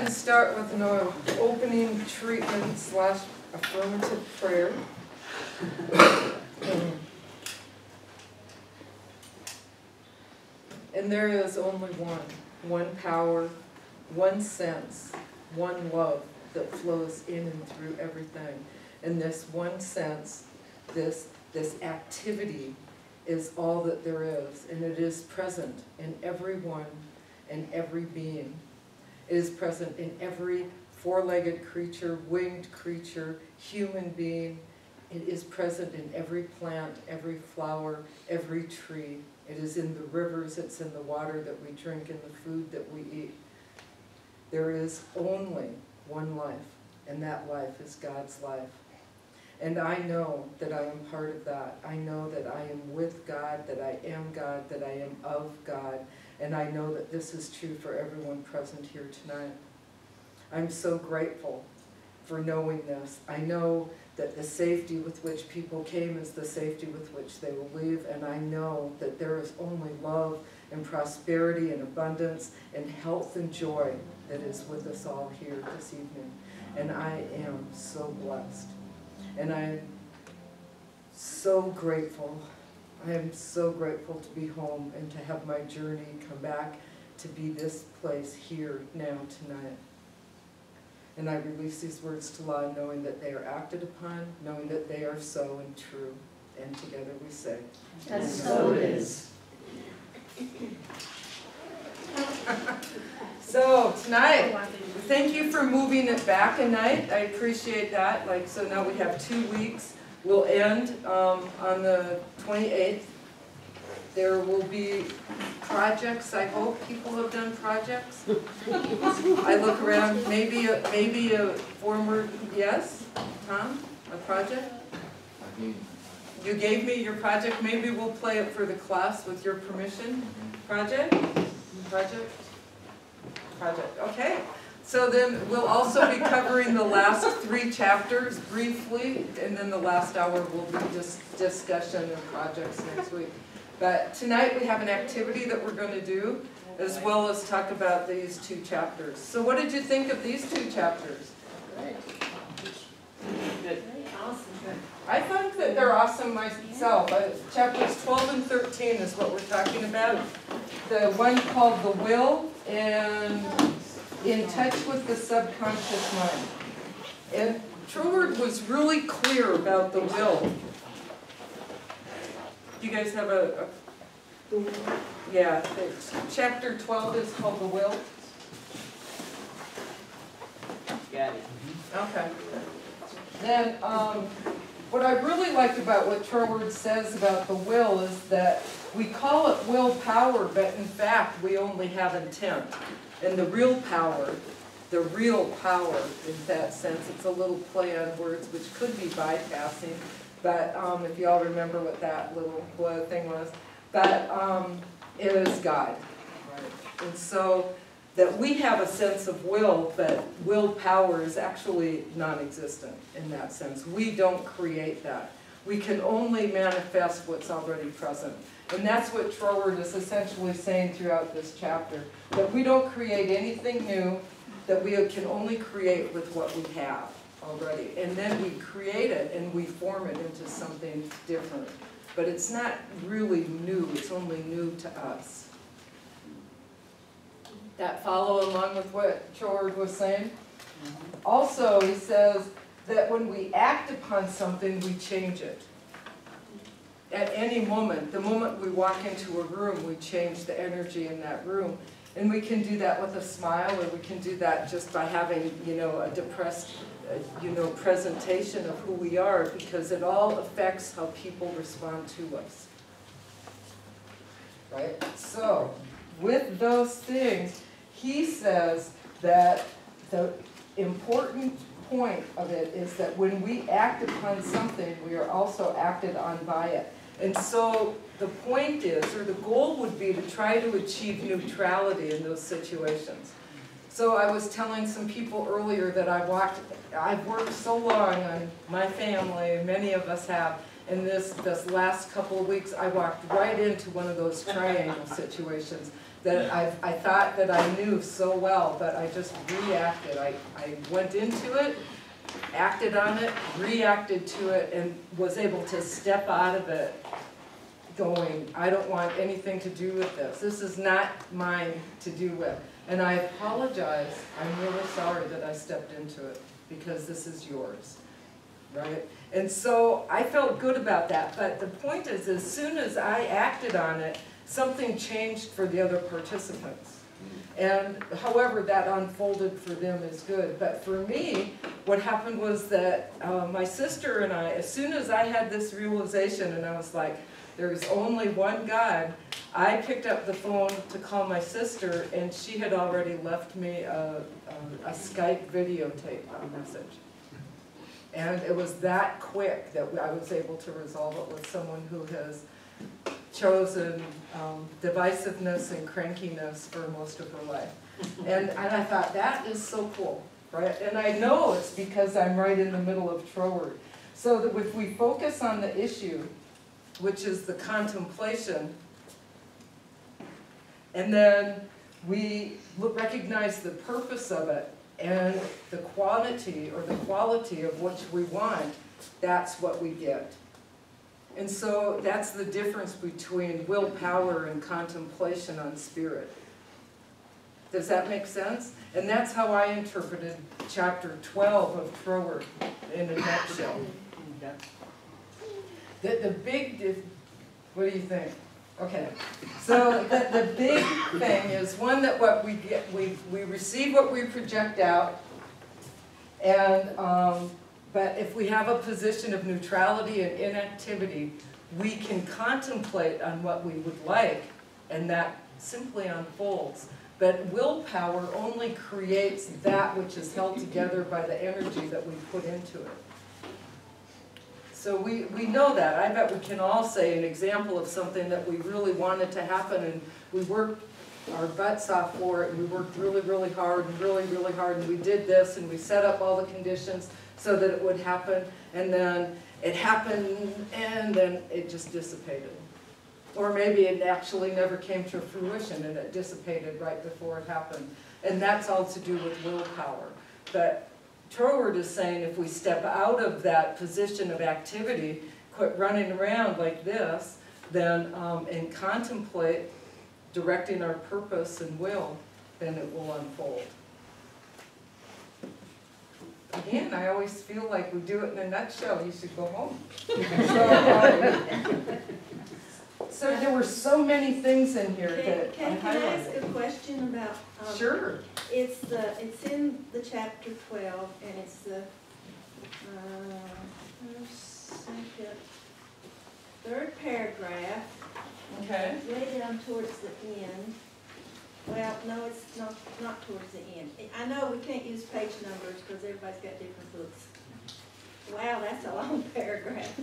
to start with an opening treatment / affirmative prayer. And there is only one power, one sense, one love that flows in and through everything. And this one sense, this activity is all that there is, and it is present in everyone and every being. It is present in every four-legged creature, winged creature, human being. It is present in every plant, every flower, every tree. It is in the rivers, it's in the water that we drink, in the food that we eat. There is only one life, and that life is God's life. And I know that I am part of that. I know that I am with God, that I am God, that I am of God. And I know that this is true for everyone present here tonight. I'm so grateful for knowing this. I know that the safety with which people came is the safety with which they will leave. And I know that there is only love and prosperity and abundance and health and joy that is with us all here this evening. And I am so blessed. And I'm so grateful. I am so grateful to be home and to have my journey come back to be this place here now tonight. And I release these words to law, knowing that they are acted upon, knowing that they are so and true. And together we say, and so it is. So tonight, thank you for moving it back a night. I appreciate that. So now we have 2 weeks. We'll end on the 28th. There will be projects. I hope people have done projects. I look around. Maybe a former, yes, Tom, a project. You gave me your project. Maybe we'll play it for the class with your permission. Project. Okay. So then we'll also be covering the last 3 chapters briefly, and then the last hour will be just discussion and projects next week. But tonight we have an activity that we're going to do, as well as talk about these 2 chapters. So what did you think of these 2 chapters? Good. I think that they're awesome myself. Chapters 12 and 13 is what we're talking about. The one called The Will and In Touch with the Subconscious Mind. And Troward was really clear about the will. Do you guys have yeah, chapter 12 is called The Will? Got it. Okay. Then, what I really liked about what Troward says about the will is that we call it willpower, but in fact we only have intent. And the real power in that sense, it's a little play on words which could be bypassing, but if you all remember what that little thing was, but it is God. Right? And so that we have a sense of will, but willpower is actually non-existent in that sense. We don't create that. We can only manifest what's already present. And that's what Troward is essentially saying throughout this chapter, that we don't create anything new, that we can only create with what we have already. And then we create it and we form it into something different. But it's not really new, it's only new to us. That follow along with what Troward was saying? Also, he says that when we act upon something, we change it. At any moment, the moment we walk into a room, we change the energy in that room. And we can do that with a smile, or we can do that just by having, a depressed, presentation of who we are, because it all affects how people respond to us. Right? So, with those things, he says that the important point of it is that when we act upon something, we are also acted on by it. And so the point is, or the goal would be to try to achieve neutrality in those situations. So I was telling some people earlier that I've worked so long on my family, many of us have, and this last couple of weeks I walked right into one of those triangle situations. that I thought that I knew so well, but I just reacted. I went into it, acted on it, reacted to it, and was able to step out of it going, I don't want anything to do with this. This is not mine to do with. And I apologize. I'm really sorry that I stepped into it, because this is yours, right? And so I felt good about that. But the point is, as soon as I acted on it, something changed for the other participants. And however that unfolded for them is good. But for me, what happened was that my sister and I, as soon as I had this realization, and I was like, there's only one God, I picked up the phone to call my sister, and she had already left me a Skype videotape message. And it was that quick that I was able to resolve it with someone who has chosen divisiveness and crankiness for most of her life. And I thought, that is so cool, right? And I know it's because I'm right in the middle of Troward. So that if we focus on the issue, which is the contemplation, and then we recognize the purpose of it and the quantity or the quality of which we want, that's what we get. And so that's the difference between willpower and contemplation on spirit. Does that make sense? And that's how I interpreted chapter 12 of Troward in a nutshell. The big, what do you think? Okay, so the big thing is one that what we get, we receive what we project out, and but if we have a position of neutrality and inactivity, we can contemplate on what we would like, and that simply unfolds. But willpower only creates that which is held together by the energy that we put into it. So we know that. I bet we can all say an example of something that we really wanted to happen, and we worked our butts off for it, and we worked really, really hard, and really, really hard, and we did this, and we set up all the conditions so that it would happen, and then it happened, and then it just dissipated. Or maybe it actually never came to fruition, and it dissipated right before it happened. And that's all to do with willpower. But Troward is saying if we step out of that position of activity, quit running around like this, then and contemplate directing our purpose and will, then it will unfold. Again, I always feel like we do it in a nutshell. You should go home. So there were so many things in here that Can I ask a question about? Sure. It's in the chapter 12, and it's the third paragraph. Okay. Way down towards the end. Well, no, it's not towards the end. I know we can't use page numbers because everybody's got different books. Wow, that's a long paragraph.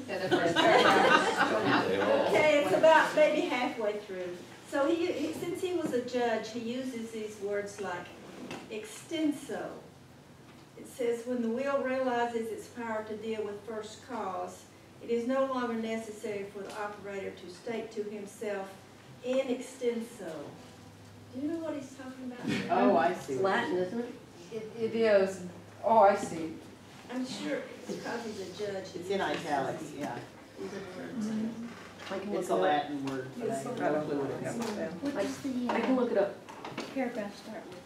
Okay, it's about maybe halfway through. So since he was a judge, he uses these words like extenso. It says, when the will realizes its power to deal with first cause, it is no longer necessary for the operator to state to himself in extenso. Do you know what he's talking about? Oh, I see. It's Latin, isn't it? It is. Oh, I see. I'm sure it's because he's a judge. It's in italics, yeah. I can It's look a it up. Latin word, but I have no clue what it is. I What's can look it up. the paragraph start with?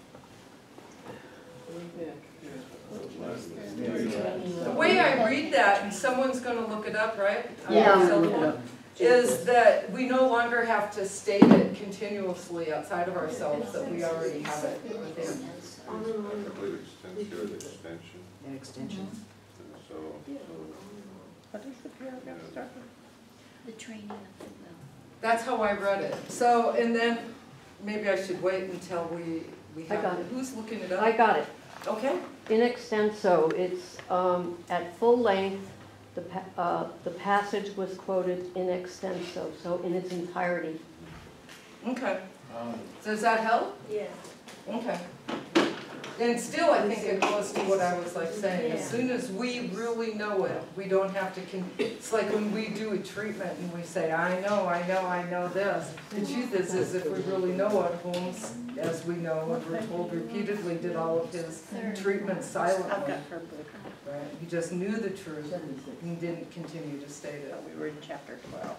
The way I read that, and someone's going to look it up, right? Yeah, I'm On gonna your look cell it phone, is that we no longer have to state it continuously outside of ourselves, that we already have it within. I believe extension is extension, An extension. so, What does the paragraph start with? The training of the will. That's how I read it. So, and then maybe I should wait until we I have got it. it. Who's looking it I up? got it. Okay. In extenso, it's at full length, the passage was quoted in extenso, so in its entirety. Okay. Does that help? Yeah. Okay. And still, I think it goes to what I was like saying, as Yeah. soon as we really know it, we don't have to, it's like when we do a treatment and we say, I know this. The truth is if we really know what Holmes, as we know, and we're told repeatedly, did all of his treatment I've silently. got her book, Right, he just knew the truth and didn't continue to state it. we were in chapter 12.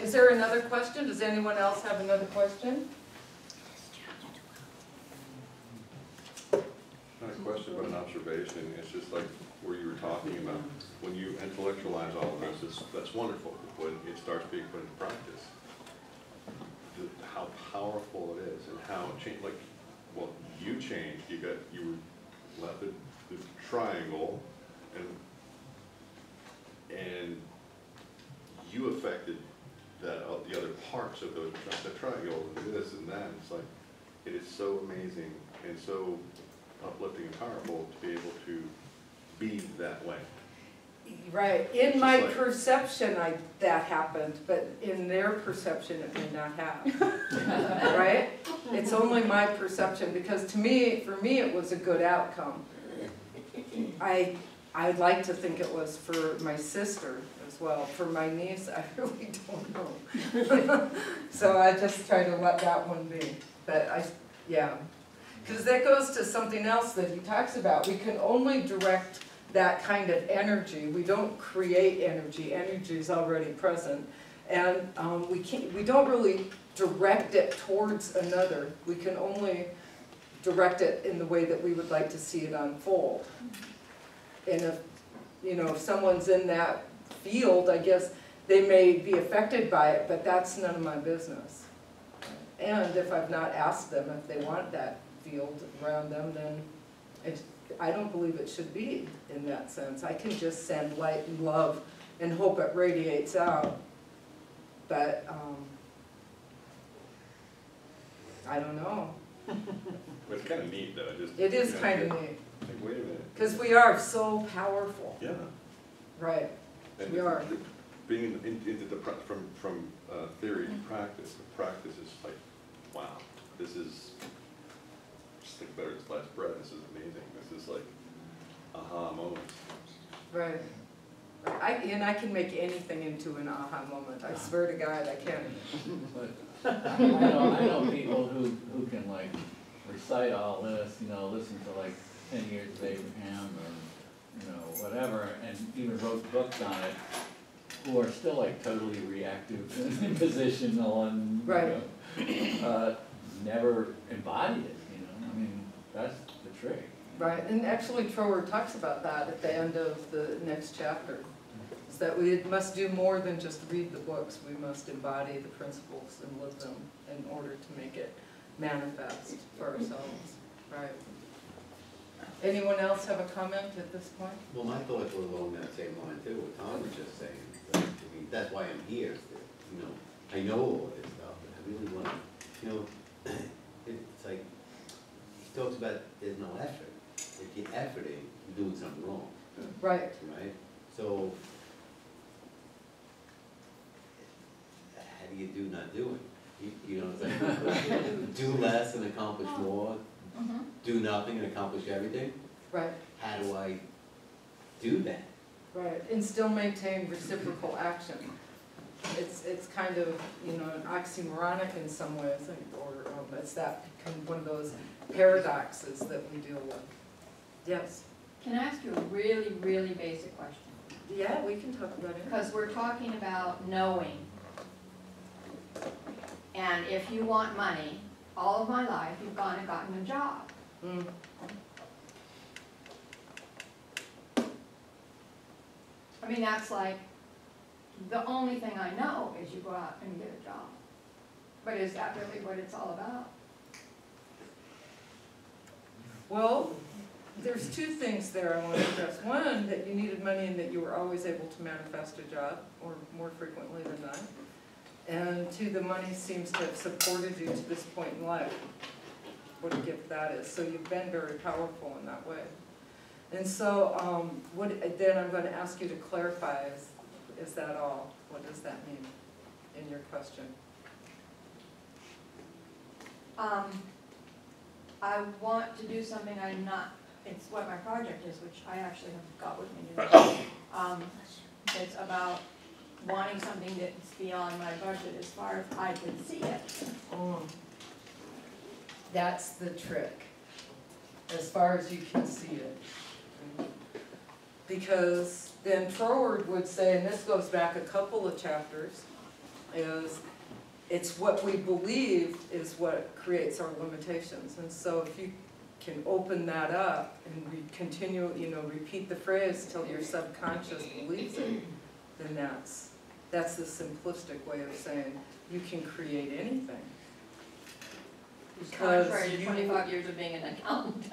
Is there another question? Does anyone else have another question? Not a question, but an observation. It's just like where you were talking about, when you intellectualize all of this, that's wonderful. When it starts being put into practice, how powerful it is and how it changed, like, well, you changed, you were left the triangle and you affected that, the other parts of the triangle and this and that. It's like, it is so amazing and so uplifting and powerful to be able to be that way. Right, It's in my just like- perception, that happened, but in their perception, it may not have. Right? It's only my perception, because for me, it was a good outcome. I'd like to think it was for my sister as well. For my niece, I really don't know. So I just try to let that one be, but yeah. Because that goes to something else that he talks about. We can only direct that kind of energy. We don't create energy. Energy is already present. And we don't really direct it towards another. We can only direct it in the way that we would like to see it unfold. And if someone's in that field, I guess they may be affected by it, but that's none of my business. And if I've not asked them if they want that field around them, then I don't believe it should be in that sense. I can just send light and love and hope it radiates out. But I don't know. It's kind of neat though. It is kind of neat, Like, wait a minute. because we are so powerful. Yeah. Right, And we are. Being into the, from theory to practice, the practice is like, wow, this is, just think better this last breath, this is amazing. This is like, aha moments. Right. And I can make anything into an aha moment. I swear to God, I can. But I know people who can like recite all this, listen to like 10 Years of Abraham or, whatever, and even wrote books on it, who are still like totally reactive and positional and, Right. Never embodied it, I mean, that's the trick. Right, and actually Troward talks about that at the end of the next chapter. Is that we must do more than just read the books. We must embody the principles and live them in order to make it manifest for ourselves. Right. Anyone else have a comment at this point? Well, my thoughts were along that same line too, what Tom was just saying. I mean, that's why I'm here, I know all this stuff, but I really want to, it's like, he talks about there's no effort. If you're efforting, you're doing something wrong, Right, right? So, how do you do not doing? You know what I'm saying? Do less and accomplish more, do nothing and accomplish everything? right, How do I do that? right. And still maintain reciprocal action. It's kind of, an oxymoronic in some ways, or it's that kind of one of those paradoxes that we deal with. Yes? Can I ask you a really, really basic question? Yeah, we can talk about it. Because we're talking about knowing. And if you want money, all of my life, you've gone and gotten a job. Mm. I mean, that's like, the only thing I know is you go out and get a job. But is that really what it's all about? Well, there's two things there I want to address. One, that you needed money and that you were always able to manifest a job, or more frequently than not. And two, the money seems to have supported you to this point in life. What a gift that is. So you've been very powerful in that way. And so then I'm going to ask you to clarify, is that all? What does that mean in your question? I want to do something I'm not, it's what my project is, which I actually have got with me today. It's about wanting something that's beyond my budget as far as I can see it. That's the trick, as far as you can see it. Because then Troward would say, and this goes back a couple of chapters, is it's what we believe is what creates our limitations. And so if you can open that up and continue, repeat the phrase till your subconscious believes it, then that's the simplistic way of saying you can create anything. Contrary to 25 years of being an accountant.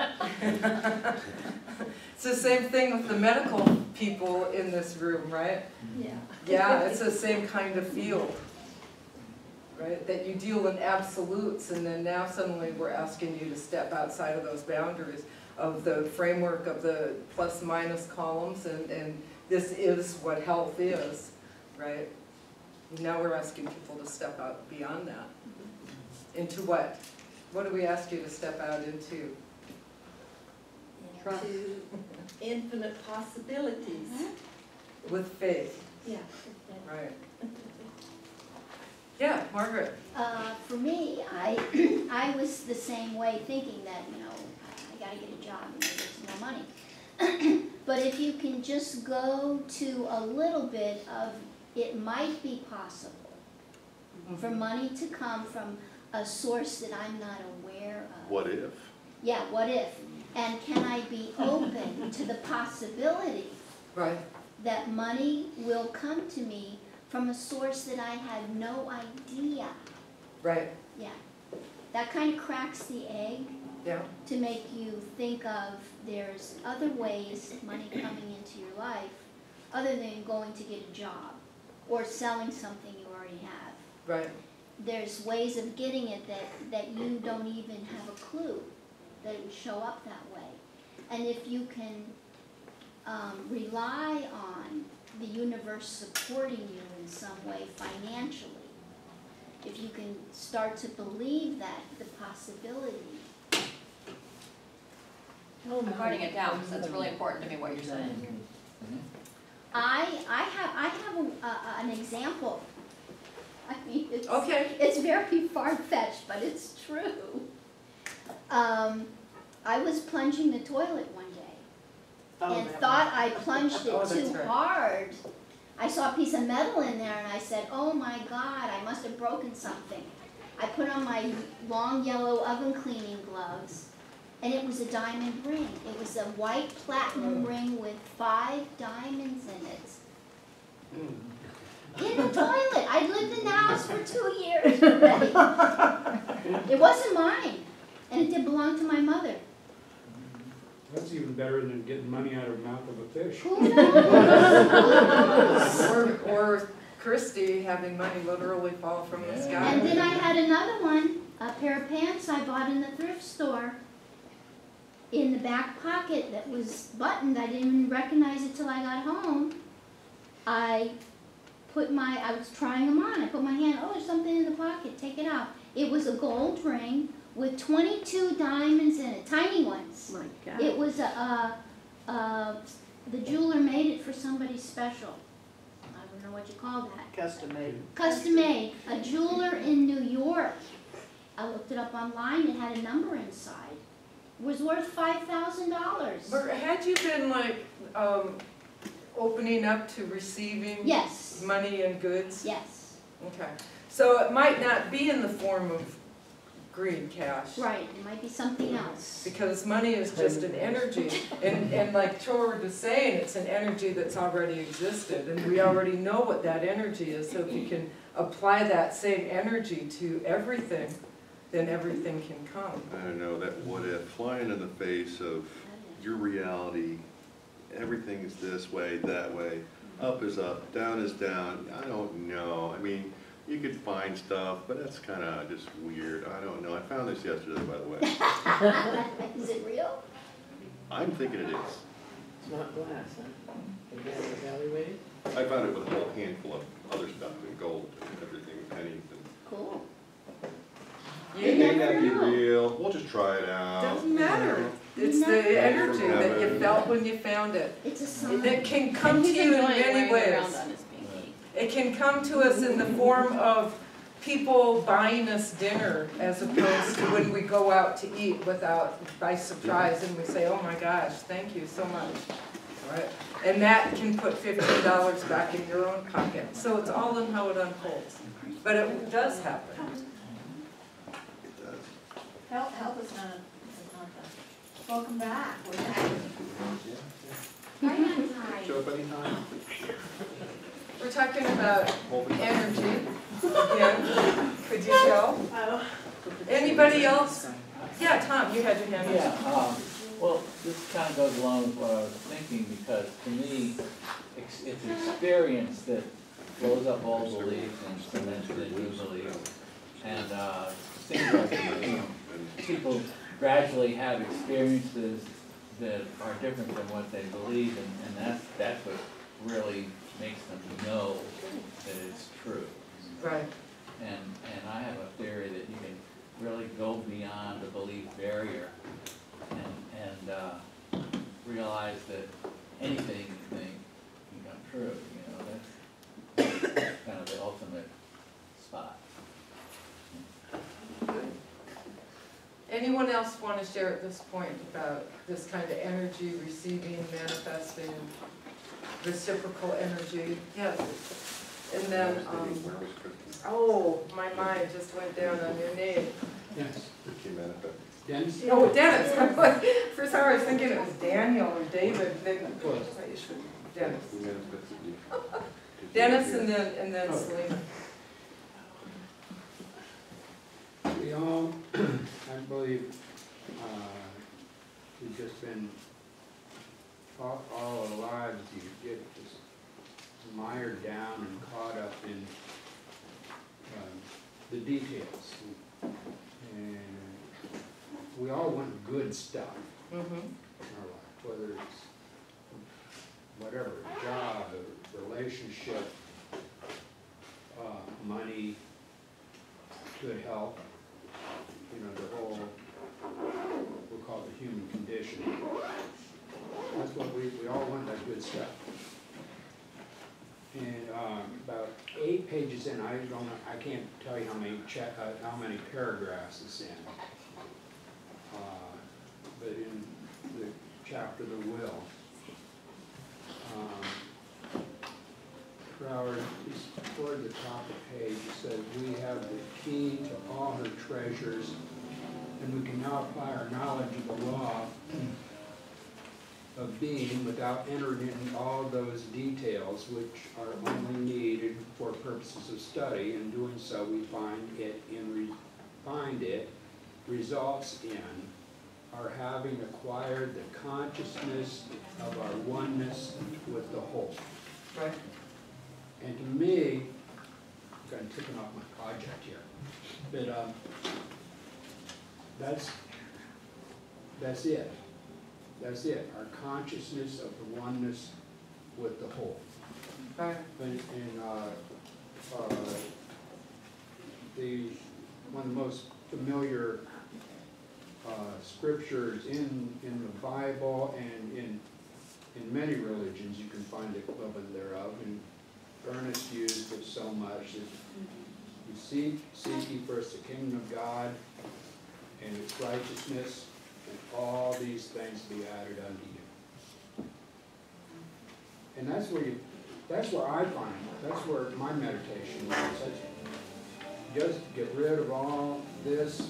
It's the same thing with the medical people in this room, right? Yeah. Yeah, it's the same kind of field, right? That you deal in absolutes, and then now suddenly we're asking you to step outside of those boundaries of the framework of the plus minus columns, and this is what health is, right? Now we're asking people to step out beyond that. Into what? What do we ask you to step out into? Into infinite possibilities. With faith, Yeah. right? Yeah, Margaret. For me, I was the same way, thinking that, I gotta get a job and there's no money. But if you can just go to a little bit of, it might be possible for money to come from a source that I'm not aware of. What if? Yeah, what if? And can I be open to the possibility Right. that money will come to me from a source that I had no idea? Right. Yeah. That kind of cracks the egg Yeah. to make you think of there's other ways money coming into your life other than going to get a job or selling something you already have. Right. There's ways of getting it that you don't even have a clue that it would show up that way. And if you can rely on the universe supporting you in some way financially, if you can start to believe that, the possibility. I'm writing it down, because that's really important to me, what you're saying. I have an example. I mean, Okay. it's very far-fetched, but it's true. I was plunging the toilet one day and thought I plunged it too hard. I saw a piece of metal in there and I said, oh my God, I must have broken something. I put on my long yellow oven cleaning gloves and it was a diamond ring. It was a white platinum ring with 5 diamonds in it. In the toilet. I lived in the house for 2 years already. It wasn't mine, and it did belong to my mother. That's even better than getting money out of the mouth of a fish. Who knows? Or Christy having money literally fall from the sky. And then I had another one, a pair of pants I bought in the thrift store, in the back pocket that was buttoned. I didn't even recognize it till I got home. I was trying them on. I put my hand, oh, there's something in the pocket, take it out. It was a gold ring with 22 diamonds in it, tiny ones. My God. It was the jeweler made it for somebody special. I don't know what you call that. Custom made. Custom made. A jeweler in New York. I looked it up online, it had a number inside. It was worth $5,000. But had you been like opening up to receiving Yes. money and goods? Yes. Okay. So it might not be in the form of green cash. Right, it might be something else. Because money is just an energy. And like Troward was saying, it's an energy that's already existed. And we already know what that energy is. So if you can apply that same energy to everything, then everything can come. I don't know, that what if, flying in the face of your reality, everything is this way, that way, up is up, down is down, I don't know. I mean, you could find stuff, but that's kind of just weird. I don't know. I found this yesterday, by the way. Is it real? I'm thinking it is. It's not glass, huh? Again, evaluated? I found it with a whole handful of other stuff, and gold, and everything, pennies, and Cool. You It may never not be know. real, we'll just try it out. Doesn't matter. You It's never the know. energy that you felt when you found it. It's a sign. That can come to you in many ways. It can come to us in the form of people buying us dinner as opposed to when we go out to eat by surprise and we say, oh my gosh, thank you so much. Right? And that can put $15 back in your own pocket. So it's all in how it unfolds. But it does happen. It does. Help is not the, welcome back. We're back. Show up anytime. We're talking about energy. Again, could you tell? Oh. Anybody else? Yeah, Tom, you had your hand up. Yeah, well, this kind of goes along with what I was thinking, because to me, it's experience that blows up all beliefs and cements the new beliefs. And things like, you know, people gradually have experiences that are different than what they believe, and that's what really makes them know that it's true. Right. And I have a theory that you can really go beyond the belief barrier and realize that anything you think can come true. You know, that's kind of the ultimate spot. Anyone else want to share at this point about this kind of energy, receiving, manifesting, reciprocal energy? Yes. And then, oh, my mind just went down on your name. Yes. Ricky manifest. Dennis? Oh, Dennis. I'm like, first time I was thinking it was Daniel or David. Then Dennis. Who manifested you? Dennis and then Oh. Selena. We all, I believe, we've just been, all our lives, you get just mired down and caught up in the details. And we all want good stuff Mm-hmm. in our life, whether it's whatever, a job, a relationship, money, good health, you know, the whole, we'll call it the human condition. That's what we all want, that good stuff. And about 8 pages in, I can't tell you how many paragraphs it's in. But in the chapter, The Will, Troward, toward the top of the page, it says, we have the key to all her treasures, and we can now apply our knowledge of the law of being without entering into all those details which are only needed for purposes of study. In doing so, we find it results in our having acquired the consciousness of our oneness with the whole. Right. And to me, I'm taking off my project here, but that's it. That's it, our consciousness of the oneness with the whole. Right. And one of the most familiar scriptures in the Bible and in many religions, you can find the equivalent thereof, and Ernest used it so much that you seek ye first the kingdom of God and its righteousness, and all these things be added unto you. And that's where I find, that's where my meditation is. Just get rid of all this,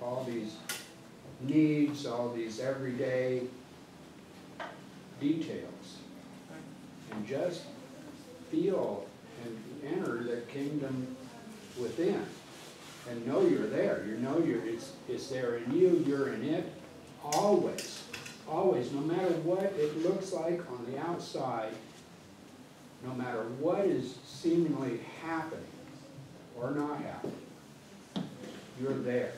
all these needs, all these everyday details, and just feel and enter the kingdom within, and know you're there. You know it's there in you. You're in it, always, always. No matter what it looks like on the outside, no matter what is seemingly happening or not happening, you're there.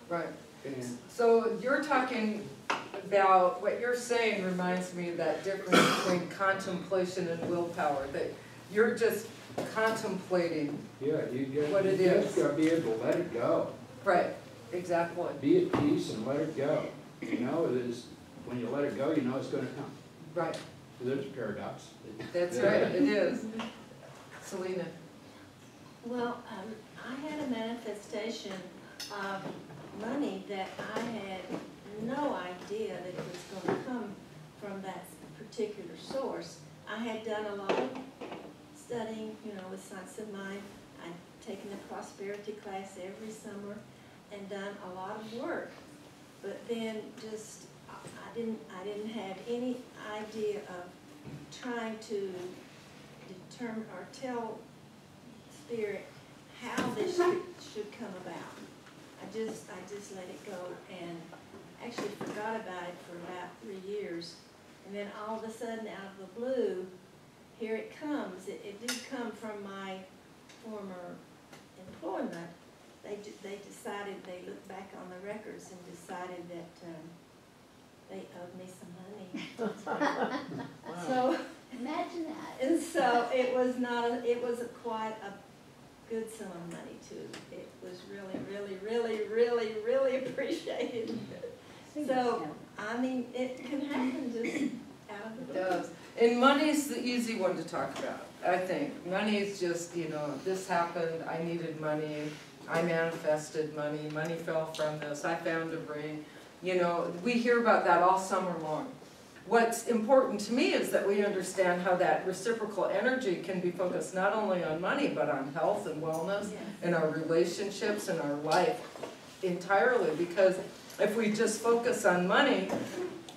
Right. And So you're talking about, what you're saying reminds me of that difference between contemplation and willpower, that You're just contemplating. Yeah, What it you is. just gotta be able to let it go. Right, exactly. Be at peace and let it go. You know, it is, when you let it go, you know it's gonna come. Right, There's a paradox. that's right, it is. Selena? Well, I had a manifestation of money that I had no idea that it was gonna come from that particular source. I had done a lot of studying, you know, with Science of Mind. I'd taken the prosperity class every summer and done a lot of work. But then just, I didn't have any idea of trying to determine or tell Spirit how this should come about. I just let it go and actually forgot about it for about 3 years. And then all of a sudden, out of the blue, here it comes. It did come from my former employment. They decided, they looked back on the records and decided that they owed me some money. So Imagine that. and so it was not it was quite a good sum of money too. It was really appreciated. So I mean, it can happen just out of the blue. It does. And money's the easy one to talk about, I think. Money is just, you know, this happened, I needed money, I manifested money, money fell from this, I found a ring. You know, we hear about that all summer long. What's important to me is that we understand how that reciprocal energy can be focused not only on money, but on health and wellness, Yes. and our relationships and our life entirely. Because if we just focus on money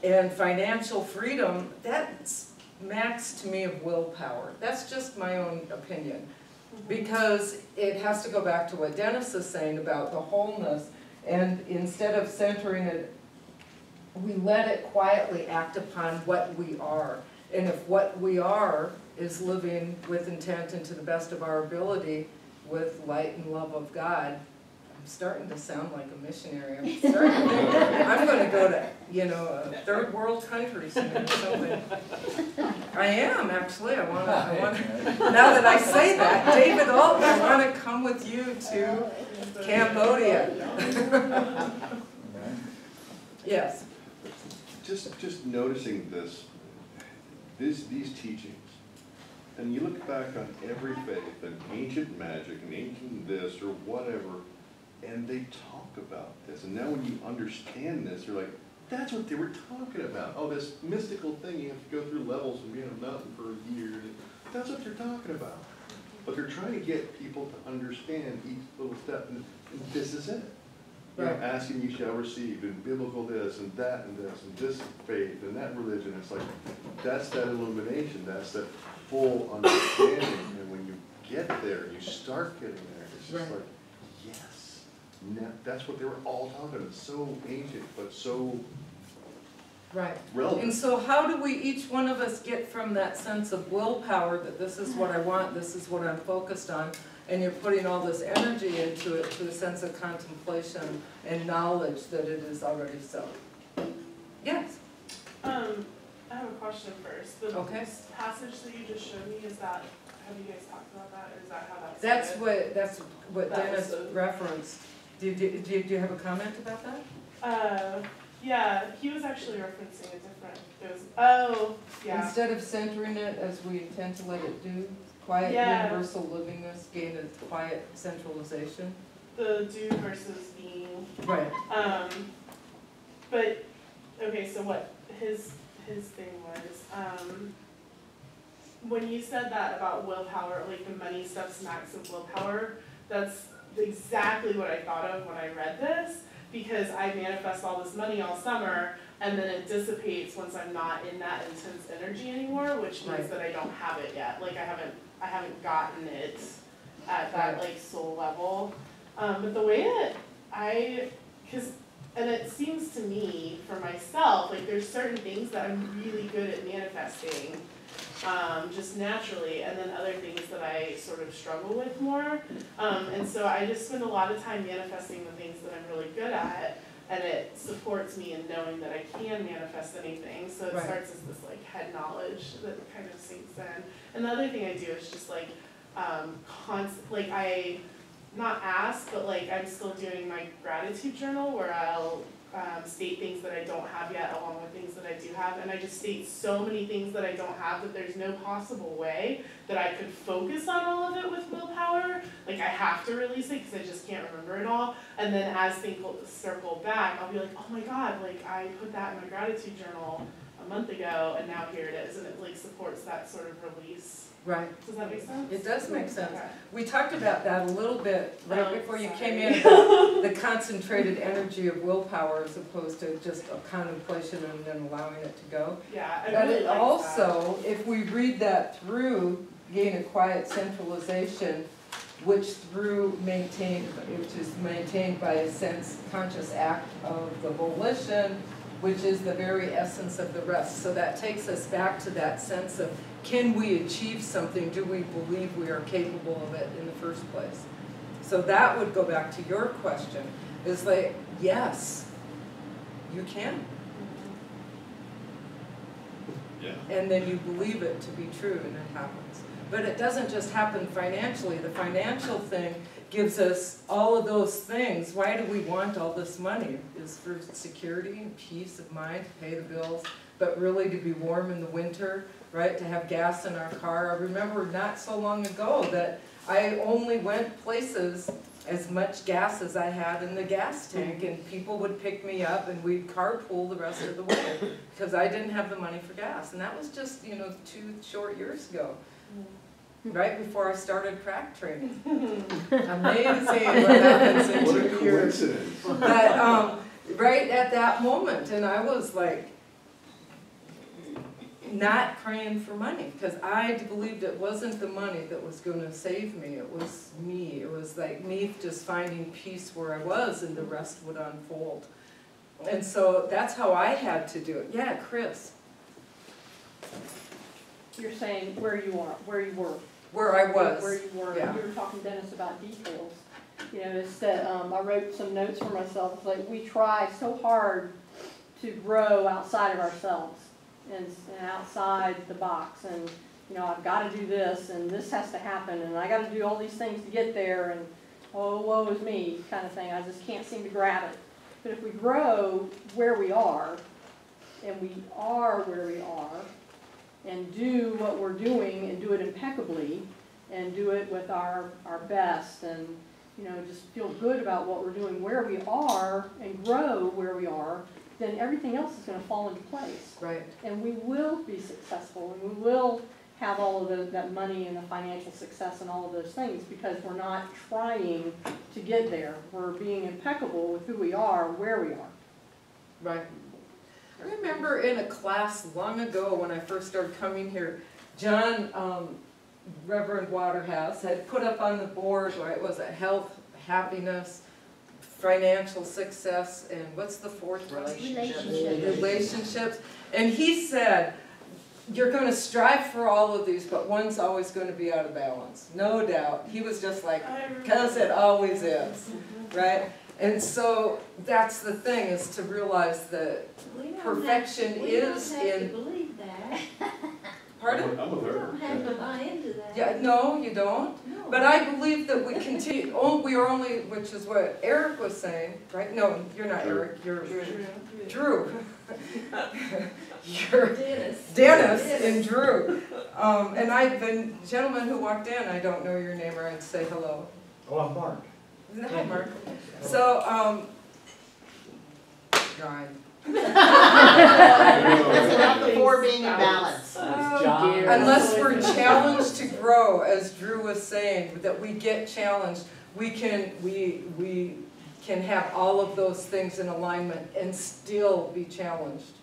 and financial freedom, that's max to me of willpower. That's just my own opinion. Because it has to go back to what Dennis is saying about the wholeness, and instead of centering it, we let it quietly act upon what we are. And if what we are is living with intent and to the best of our ability with light and love of God, I'm starting to sound like a missionary. I'm going to go to, you know, third world countries and do something. I am, actually. I want to, now that I say that, David Alton, I want to come with you to Cambodia. Yes. Just noticing these teachings, and you look back on every faith and ancient magic and ancient this or whatever, and they talk about this. And now when you understand this, you're like, that's what they were talking about. Oh, this mystical thing, you have to go through levels and be in a mountain for a year. That's what they're talking about. But they're trying to get people to understand each little step, and this is it. You know, Right. asking you shall receive, and biblical this, and this faith, and that religion. It's like, that's that illumination, that's that full understanding. And when you get there, you start getting there, it's just Right. like, yes. Now, that's what they were all talking about. It's so ancient, but so Right. relevant. And so how do we, each one of us, get from that sense of willpower that this is what I want, this is what I'm focused on, and you're putting all this energy into it, to a sense of contemplation and knowledge that it is already so? Yes? I have a question first. The Okay. passage that you just showed me, is that, have you guys talked about that, or is that how that's started? That's what That was Dennis the- referenced. Do you have a comment about that? Yeah, he was actually referencing a different, it was, oh, yeah. Instead of centering it as we intend to let it do, quiet Yeah. universal livingness, gain a quiet centralization. The do versus being. Right. But, okay, so what his thing was, when you said that about willpower, like the money stuff's max of willpower, that's exactly what I thought of when I read this, because I manifest all this money all summer, and then it dissipates once I'm not in that intense energy anymore, which means Right. that I don't have it yet. Like I haven't gotten it at that like soul level. But the way that and it seems to me for myself, like there's certain things that I'm really good at manifesting, just naturally, and then other things that I sort of struggle with more. And so I just spend a lot of time manifesting the things that I'm really good at. and it supports me in knowing that I can manifest anything. So it Right. starts as this like head knowledge that kind of sinks in. And the other thing I do is just like like I not ask, but like I'm still doing my gratitude journal where I'll state things that I don't have yet along with things that I do have, and I just state so many things that I don't have that there's no possible way that I could focus on all of it with willpower. Like I have to release it because I just can't remember it all, and then as things circle back, I'll be like, oh my god, like I put that in my gratitude journal a month ago and now here it is, and it like supports that sort of release. Right. Does that make sense? It does make sense. Okay. We talked about that a little bit right Oh, before you sorry. came in, about the concentrated energy of willpower as opposed to just a contemplation and then allowing it to go. Yeah, I But really it like also, if we read that through, gain a quiet centralization, which is maintained by a sense conscious act of the volition, which is the very essence of the rest. So that takes us back to that sense of, can we achieve something? Do we believe we are capable of it in the first place? So that would go back to your question, is like, yes, you can. Yeah. And then you believe it to be true and it happens. But it doesn't just happen financially. The financial thing gives us all of those things. Why do we want all this money? Is for security and peace of mind, to pay the bills, but really to be warm in the winter, right? To have gas in our car. I remember not so long ago that I only went places as much gas as I had in the gas tank, and people would pick me up and we'd carpool the rest of the way because I didn't have the money for gas. And that was just, 2 short years ago. Right before I started crack training. Amazing what happens in What a 2 years. coincidence. But right at that moment, and I was like, not praying for money, because I believed it wasn't the money that was going to save me, it was me. It was like me just finding peace where I was, and the rest would unfold. And so that's how I had to do it. Yeah, Chris. You're saying where you are, where you were. Where I was. Where you were. Yeah. You were talking, Dennis, about details. It's that I wrote some notes for myself. It's like we try so hard to grow outside of ourselves and outside the box. And, I've got to do this and this has to happen and I got to do all these things to get there and, oh, woe is me kind of thing. I just can't seem to grab it. But if we grow where we are, and we are where we are, and do what we're doing and do it impeccably and do it with our best and just feel good about what we're doing where we are and grow where we are, then everything else is going to fall into place. Right. And we will be successful and we will have all of that money and the financial success and all of those things because we're not trying to get there. We're being impeccable with who we are, where we are. Right. I remember in a class long ago when I first started coming here, John, Reverend Waterhouse, had put up on the board, right, was it health, happiness, financial success, and what's the fourth one? Relationships. And he said, you're going to strive for all of these, but one's always going to be out of balance. No doubt. He was just like, because it always is, right? And so that's the thing, is to realize that perfection is in... We don't have to believe that. Pardon? I'm with We her. don't have to buy into that. Yeah, no, you don't. No. But I believe that we continue, we are only, which is what Eric was saying, right? No, you're not Drew. Eric, you're Drew. Drew. You're Dennis and Drew. And the gentleman who walked in, I don't know your name, or I'd say hello. Oh, I'm Mark. Hi, Mark. So, God. That's not before being in balance. John. Unless we're challenged to grow, as Drew was saying, that we get challenged, we can have all of those things in alignment and still be challenged.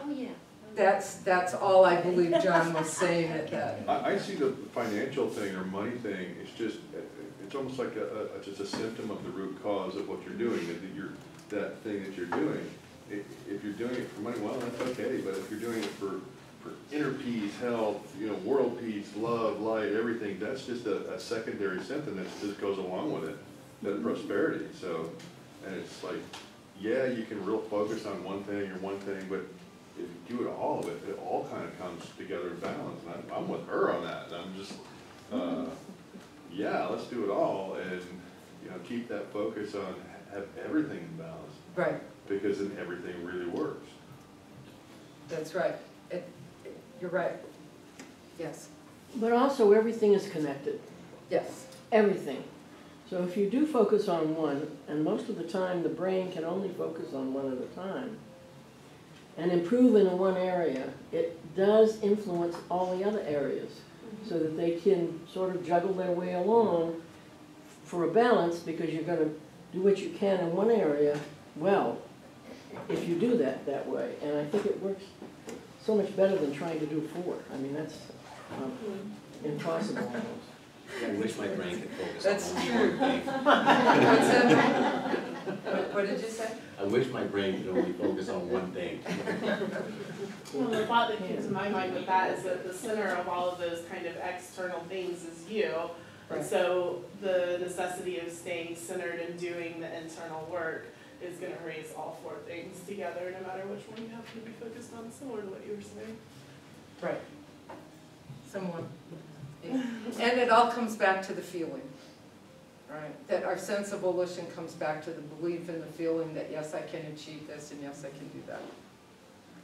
Oh, yeah. That's all I believe John was saying at that. I see the financial thing or money thing, it's almost like just a symptom of the root cause of what you're doing, that thing that you're doing. If you're doing it for money, well, that's okay, but if you're doing it for inner peace, health, world peace, love, light, everything, that's just a secondary symptom that just goes along with it, that prosperity. So, and it's like, yeah, you can real focus on one thing or one thing, but if you do it all, it all kind of comes together in balance. And I'm with her on that, and I'm just, yeah, let's do it all, and, you know, keep that focus on have everything in balance. Right, Because then everything really works. that's right. You're right. Yes, But also, everything is connected, yes, everything. So if you do focus on one, and most of the time the brain can only focus on one at a time, and improve in one area, it does influence all the other areas, so that they can sort of juggle their way along for a balance, because you're gonna do what you can in one area well, if you do that way. And I think it works so much better than trying to do four. I mean, that's impossible almost. I wish my brain could focus that's on only true. one thing. What's that? What did you say? I wish my brain could only focus on one thing. Well, the thought that came to my mind with that is that the center of all of those kind of external things is you. And Right. so the necessity of staying centered and doing the internal work is gonna raise all four things together, no matter which one you happen to be focused on, similar to what you were saying. Right. Someone. Yeah. And it all comes back to the feeling, right? That our sense of volition comes back to the belief and the feeling that, yes, I can achieve this, and yes, I can do that.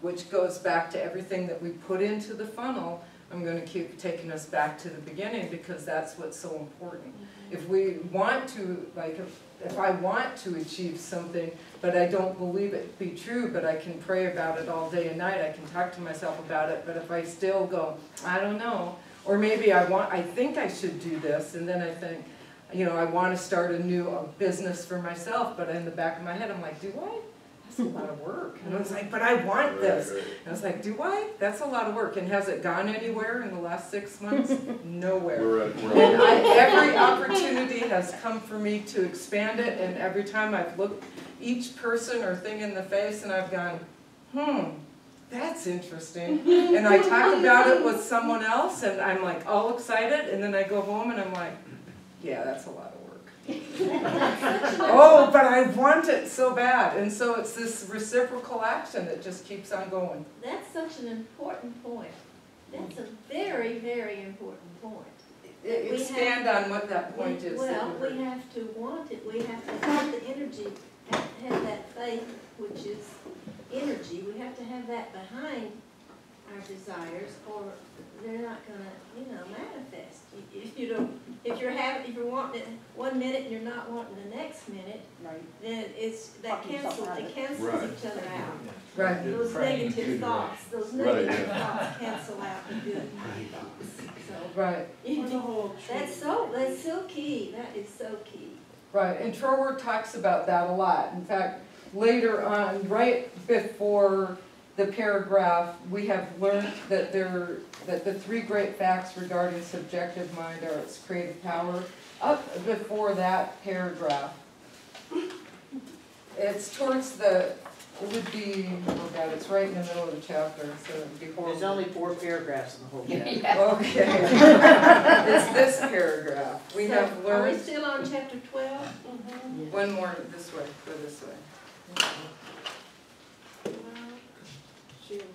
Which goes back to everything that we put into the funnel. I'm going to keep taking us back to the beginning, because that's what's so important. If we want to, like, if I want to achieve something, but I don't believe it to be true, but I can pray about it all day and night, I can talk to myself about it, but if I still go, I don't know, or maybe I think I should do this, and then I think, you know, I want to start a new business for myself, but in the back of my head, I'm like, do I? That's a lot of work. And I was like, but I want this. Right. And I was like, do I? That's a lot of work. And has it gone anywhere in the last 6 months? Nowhere. And every opportunity has come for me to expand it, and every time I've looked each person or thing in the face and I've gone, that's interesting. And I talk about it with someone else and I'm like all excited, and then I go home and I'm like, yeah, that's a lot of work. Oh, but I want it so bad. And so it's this reciprocal action that just keeps on going. That's such an important point. That's a very, very important point. Expand on what that point is. Well, we have to want it, we have to have the energy, have that faith, which is energy. We have to have that behind our desires, or they're not gonna, manifest. If you don't, if you're wanting it 1 minute and you're not wanting the next minute, then it cancels Right. each other out. Right. Those negative thoughts, cancel out the good thoughts. So, Right. that's so key. That is so key. Right, and Troward talks about that a lot. In fact, later on, right before the paragraph, we have learned that the three great facts regarding subjective mind are its creative power. Up before that paragraph, it's towards it would be, oh God, it's right in the middle of the chapter, so it would be horrible. There's only 4 paragraphs in the whole chapter. Okay. It's this paragraph. We have Are we learned, still on chapter 12? one more this way, go this way.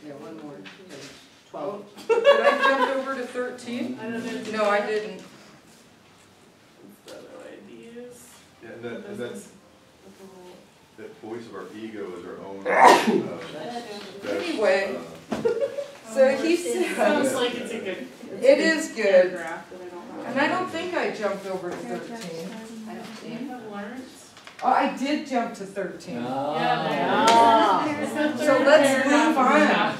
Yeah, one more. 12. Did I jump over to 13? I don't know. No, I didn't. What's the other way to use? Yeah, and that's, that voice of our ego is our own. Anyway, so he Sounds says, like it's a good. it is good, Paragraph, but I don't know. and I don't think I jumped over to 13. I don't think you have learned. Oh, I did jump to 13. Yeah, So let's move on.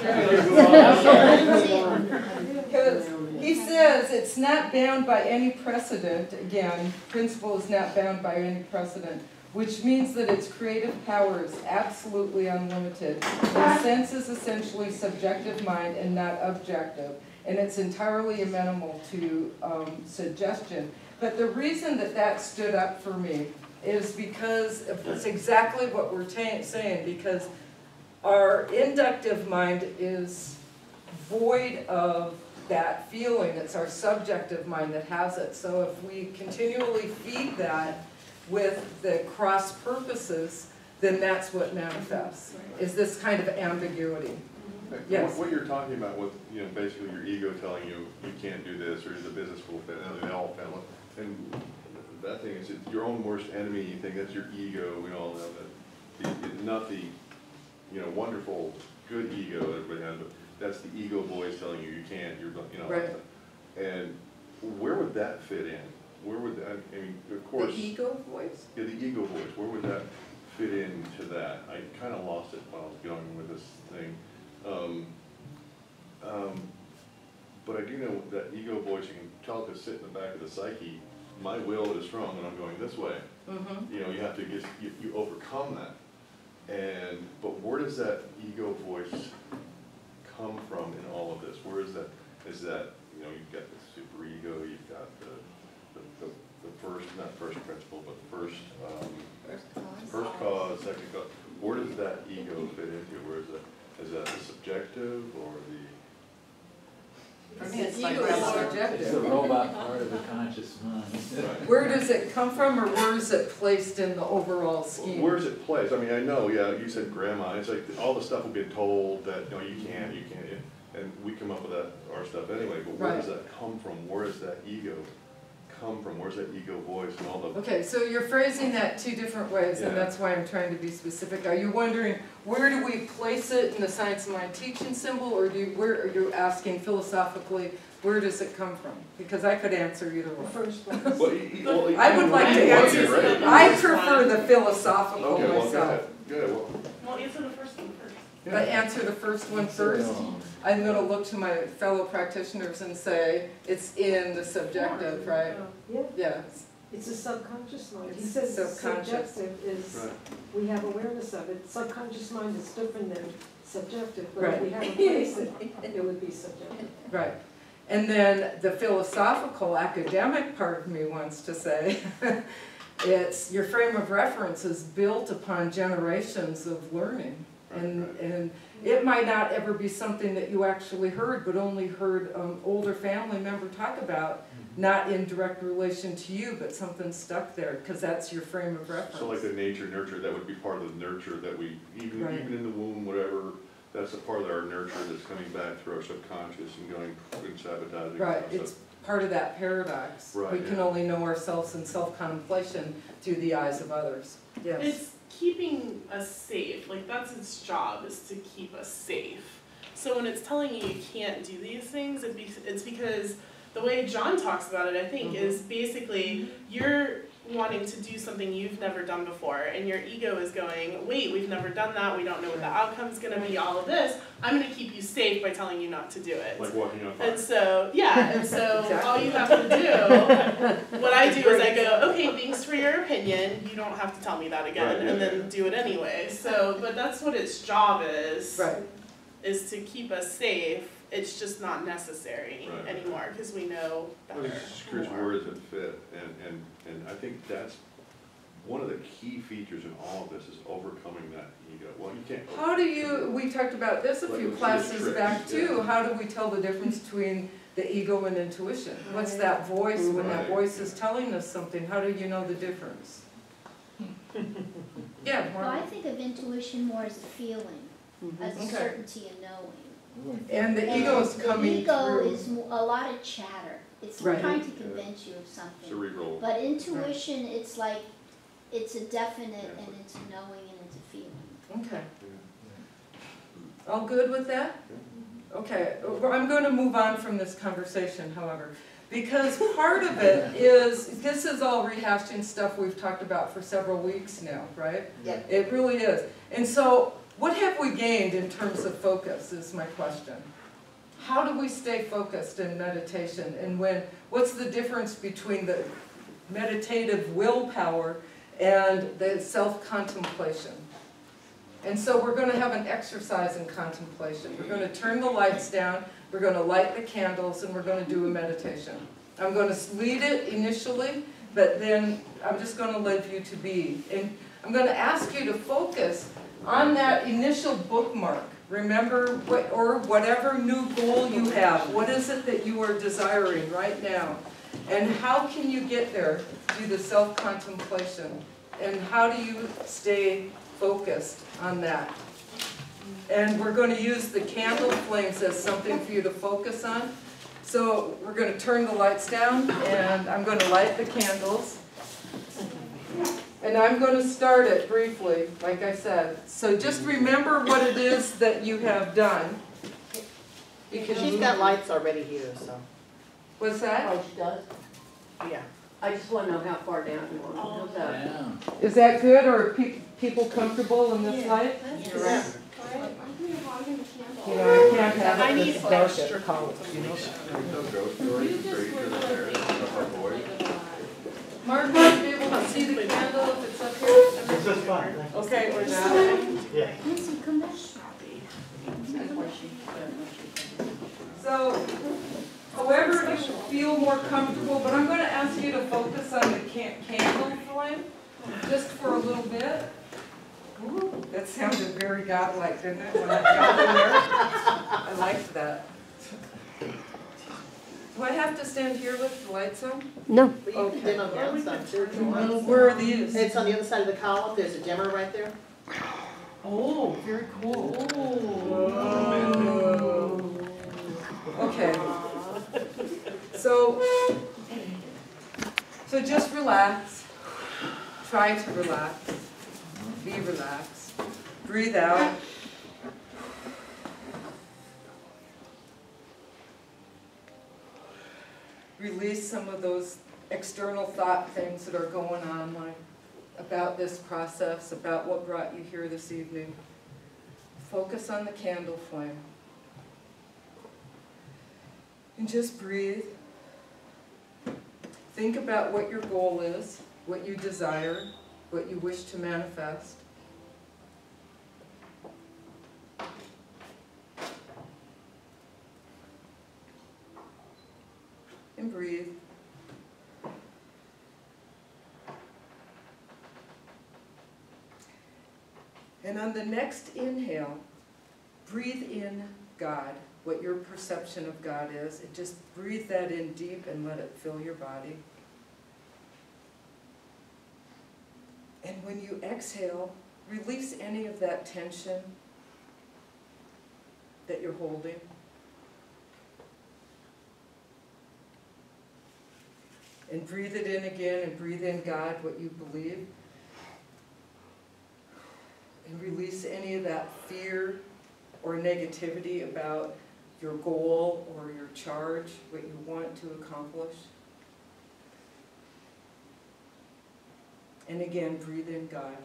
Because he says it's not bound by any precedent, again, principle is not bound by any precedent, which means that its creative power is absolutely unlimited. The sense is essentially subjective mind and not objective, and it's entirely amenable to suggestion. But the reason that stood up for me is because it's exactly what we're saying, because our inductive mind is void of that feeling. It's our subjective mind that has it. So if we continually feed that with the cross purposes, then that's what manifests, is this kind of ambiguity. Yes. What you're talking about with, you know, basically your ego telling you, you can't do this, or the business will fail, and they all fail. And that thing is, it's your own worst enemy, you think that's your ego, we all know that. Not the, you know, wonderful, good ego that everybody has, but that's the ego voice telling you, you can't, you're, you know. Right. And where would that fit in? Where would that, I mean, of course. The ego voice? Yeah, the ego voice, where would that fit into that? I kind of lost it while I was going with this thing. But I do know that ego voice, you can tell it to sit in the back of the psyche. My will is strong and I'm going this way. Mm-hmm. You know, you have to just, you overcome that. But where does that ego voice come from in all of this? Where is that, you know, you've got the super ego, you've got the first, not first principle, but first cause, second cause. Where does that ego fit into? Where is that? Is that the subjective or the? I mean, It's ego is It's the subjective. robot part of the conscious mind. Where does it come from, or where is it placed in the overall scheme? Where's it placed? I mean, I know, yeah, you said grandma, it's like all the stuff we've been told that, no, you can't, and we come up with that, our stuff anyway, but where does that come from? Where does that ego come from? Where's that ego voice and all the? Okay, so you're phrasing that two different ways, and Yeah. that's why I'm trying to be specific. Are you wondering, where do we place it in the science of mind teaching symbol, or where are you asking philosophically, where does it come from? Because I could answer either one. I would like to answer, I prefer the philosophical Okay, well, go myself. ahead, well. Well, answer the first one first. But answer the first one first. I'm gonna look to my fellow practitioners and say, it's in the subjective, right? Yeah, Yes. it's a subconscious mind. He It's says subconscious. subjective is, Right. we have awareness of it. Subconscious mind is different than subjective, but Right. if we haven't placed it, it would be subjective. Right. And then the philosophical academic part of me wants to say, it's your frame of reference is built upon generations of learning. And it might not ever be something that you actually heard, but only heard older family member talk about, not in direct relation to you, but something stuck there, because that's your frame of reference. So like the nature, nurture, that would be part of the nurture that we, even in the womb, whatever, that's a part of our nurture that's coming back through our subconscious and going and sabotaging. Right, it's part of that paradox. Right, We can only know ourselves in self-contemplation through the eyes of others. Yes. It's keeping us safe, like that's its job, is to keep us safe. So when it's telling you you can't do these things, it's because the way John talks about it, I think, is basically you're wanting to do something you've never done before, and your ego is going, wait, we've never done that, we don't know what the outcome's gonna be, all of this, I'm gonna keep you safe by telling you not to do it. Like walking on fire. And so, yeah, and so Exactly. all you have to do, what I do is I go, okay, thanks for your opinion, you don't have to tell me that again, Right, yeah, and then do it anyway. So, but that's what its job Right. is to keep us safe. It's just not necessary anymore, because we know Well, better. it's just curious where does it fit, and I think that's one of the key features in all of this is overcoming that ego. Well, you can't. How do you, we talked about this a Like few with classes tricks, back too, yeah. how do we tell the difference between the ego and intuition? What's that voice, when that Right. voice is telling us something, how do you know the difference? Yeah, Well, I Mark. think of intuition more as a feeling, as a Okay. certainty and knowing. And the ego is coming The ego through. is a lot of chatter. It's Right. trying to convince you of something. Cerebral. But intuition, it's like, it's a definite and it's a knowing and it's a feeling. Okay. All good with that? Okay, I'm going to move on from this conversation, however, because part of it is, this is all rehashing stuff we've talked about for several weeks now, right? Yeah. It really is. And so, what have we gained in terms of focus is my question. How do we stay focused in meditation, and what's the difference between the meditative willpower and the self-contemplation? And so we're going to have an exercise in contemplation. We're going to turn the lights down, we're going to light the candles, and we're going to do a meditation. I'm going to lead it initially, but then I'm just going to leave you to be. And I'm going to ask you to focus on that initial bookmark. Remember, or whatever new goal you have, what is it that you are desiring right now? And how can you get there through the self-contemplation? And how do you stay focused on that. And we're going to use the candle flames as something for you to focus on. So we're going to turn the lights down, and I'm going to light the candles. And I'm going to start it briefly, like I said. So just remember what it is that you have done. Because She's got lights already here, so, What's that? Oh, she does? yeah. I just wanna know how far down you want. How's that? Yeah. Is that good, or are people comfortable in this light? Yeah. You know, I can't have I it need this dark extra at college, you know? There's no ghost stories, strangers there, of our boys. Mark, might be able to see the candle if it's up here? It's just fine. Okay, or not. Yeah. Nancy, come back. So, however you feel more comfortable, but I'm going to ask you to focus on the candle flame, just for a little bit. Ooh, that sounded very godlike, didn't it, when I got in there? I liked that. Do I have to stand here with the lights on? No. But you can dim on the outside too, if you want. Where are these? It's on the other side of the column, there's a dimmer right there. Oh, very cool. Okay. So just relax. Try to relax. Be relaxed. Breathe out. Release some of those external thought things that are going on, like about this process, about what brought you here this evening. Focus on the candle flame. And just breathe. Think about what your goal is, what you desire, what you wish to manifest. And breathe. And on the next inhale, breathe in God, what your perception of God is, and just breathe that in deep and let it fill your body. And when you exhale, release any of that tension that you're holding. And breathe it in again, and breathe in God, what you believe. And release any of that fear or negativity about your goal or your charge, what you want to accomplish. And again, breathe in God.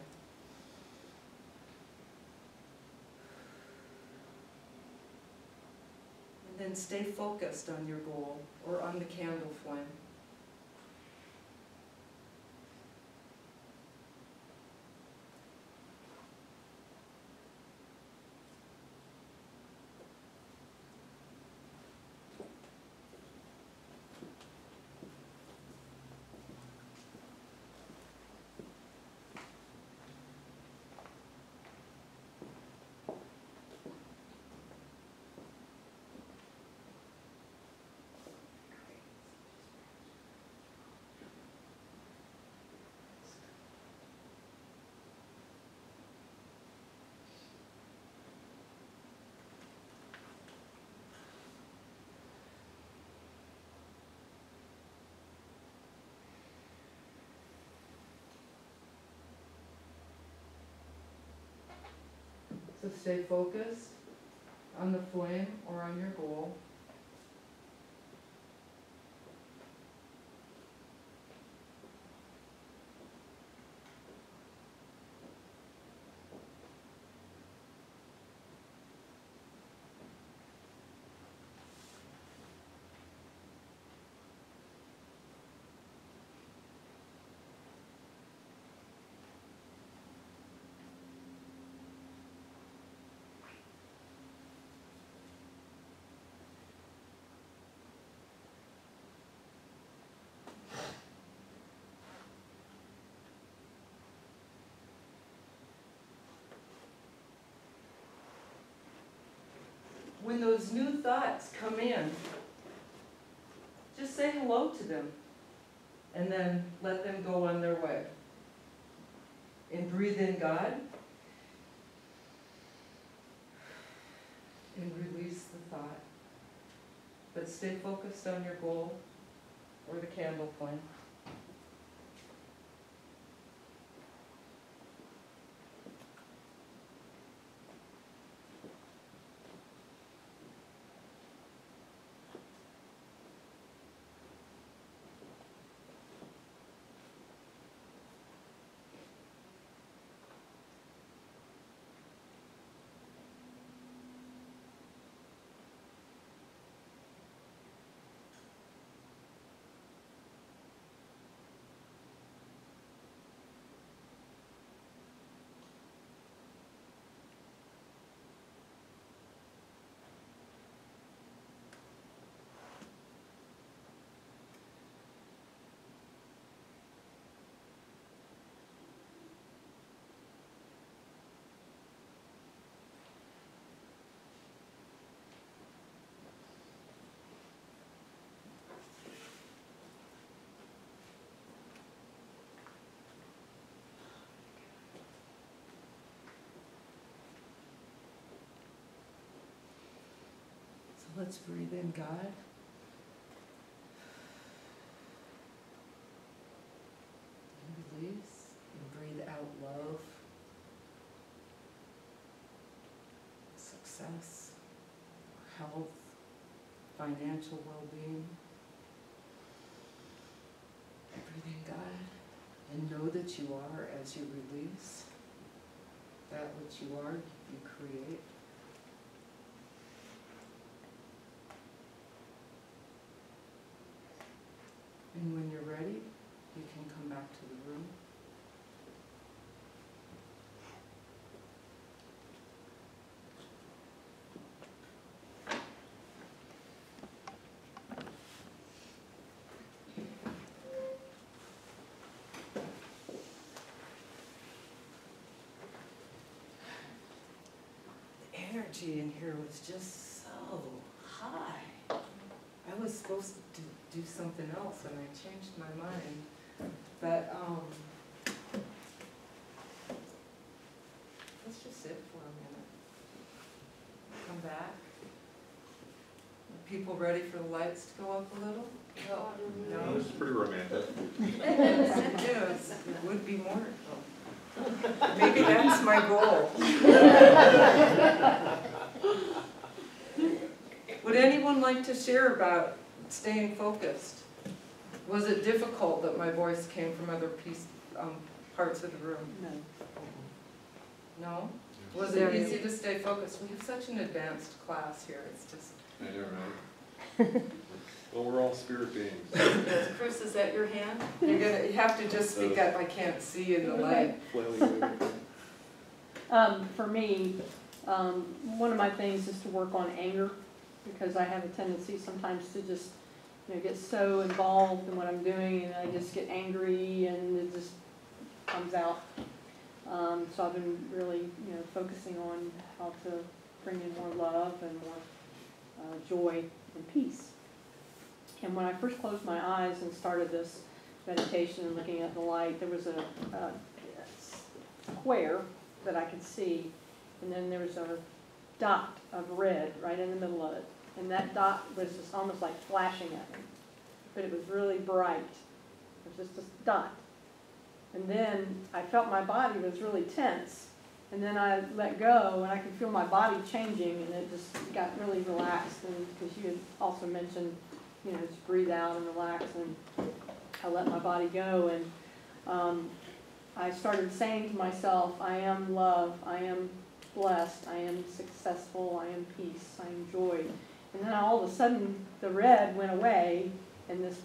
And then stay focused on your goal or on the candle flame. So stay focused on the flame or on your goal. When those new thoughts come in, just say hello to them and then let them go on their way. And breathe in God but stay focused on your goal or the candle flame. Let's breathe in God. And release. And breathe out love. Success. Health. Financial well-being. Breathe in God. And know that you are as you release. That which you are, you create. And when you're ready, you can come back to the room. The energy in here was just so high. I was supposed to do something else and I changed my mind. But let's just sit for a minute. Come back. Are people ready for the lights to go up a little? No. This is pretty romantic. Yes, it would be more. Maybe that's my goal. Would anyone like to share about staying focused? Was it difficult that my voice came from other parts of the room? No. No? Was it easy to stay focused? We have such an advanced class here, it's just... I know, right? Well, we're all spirit beings. Yes, Chris, is that your hand? You have to just speak up, I can't see in the light. For me, one of my things is to work on anger, because I have a tendency sometimes to just, get so involved in what I'm doing, and I just get angry, and it just comes out. So I've been really, focusing on how to bring in more love and more joy and peace. And when I first closed my eyes and started this meditation and looking at the light, there was a square that I could see, and then there was a dot of red right in the middle of it. And that dot was just almost like flashing at me, but it was really bright. It was just a dot. And then I felt my body was really tense, and then I let go, and I could feel my body changing, and it just got really relaxed. And because you had also mentioned, just breathe out and relax, and I let my body go, and I started saying to myself, I am love, I am blessed, I am successful, I am peace, I am joy. And then all of a sudden, the red went away, and this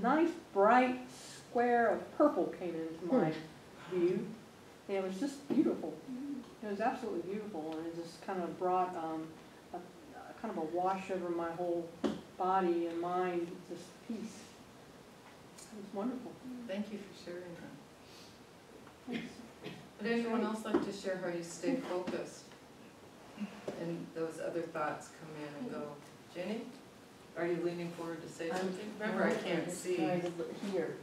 nice, bright square of purple came into my view. And it was just beautiful. It was absolutely beautiful, and it just kind of brought kind of a wash over my whole body and mind, just peace. It was wonderful. Thank you for sharing that. Would anyone else like to share how you stay focused and those other thoughts come in and go? Jenny, are you leaning forward to say something? Remember, I can't see. I'm trying to hear.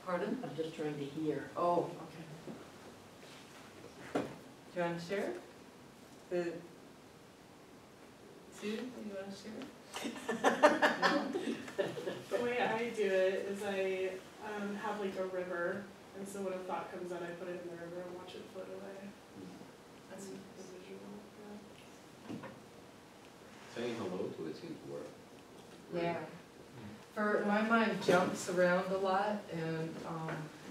Pardon? I'm just trying to hear. Oh, okay. Do you want to share? Sue, you want to share? No? The way I do it is I have like a river, and so when a thought comes in, I put it in the river and watch it float away. That's the visual, yeah. Saying hello to it seems to work. Yeah. For, my mind jumps around a lot, and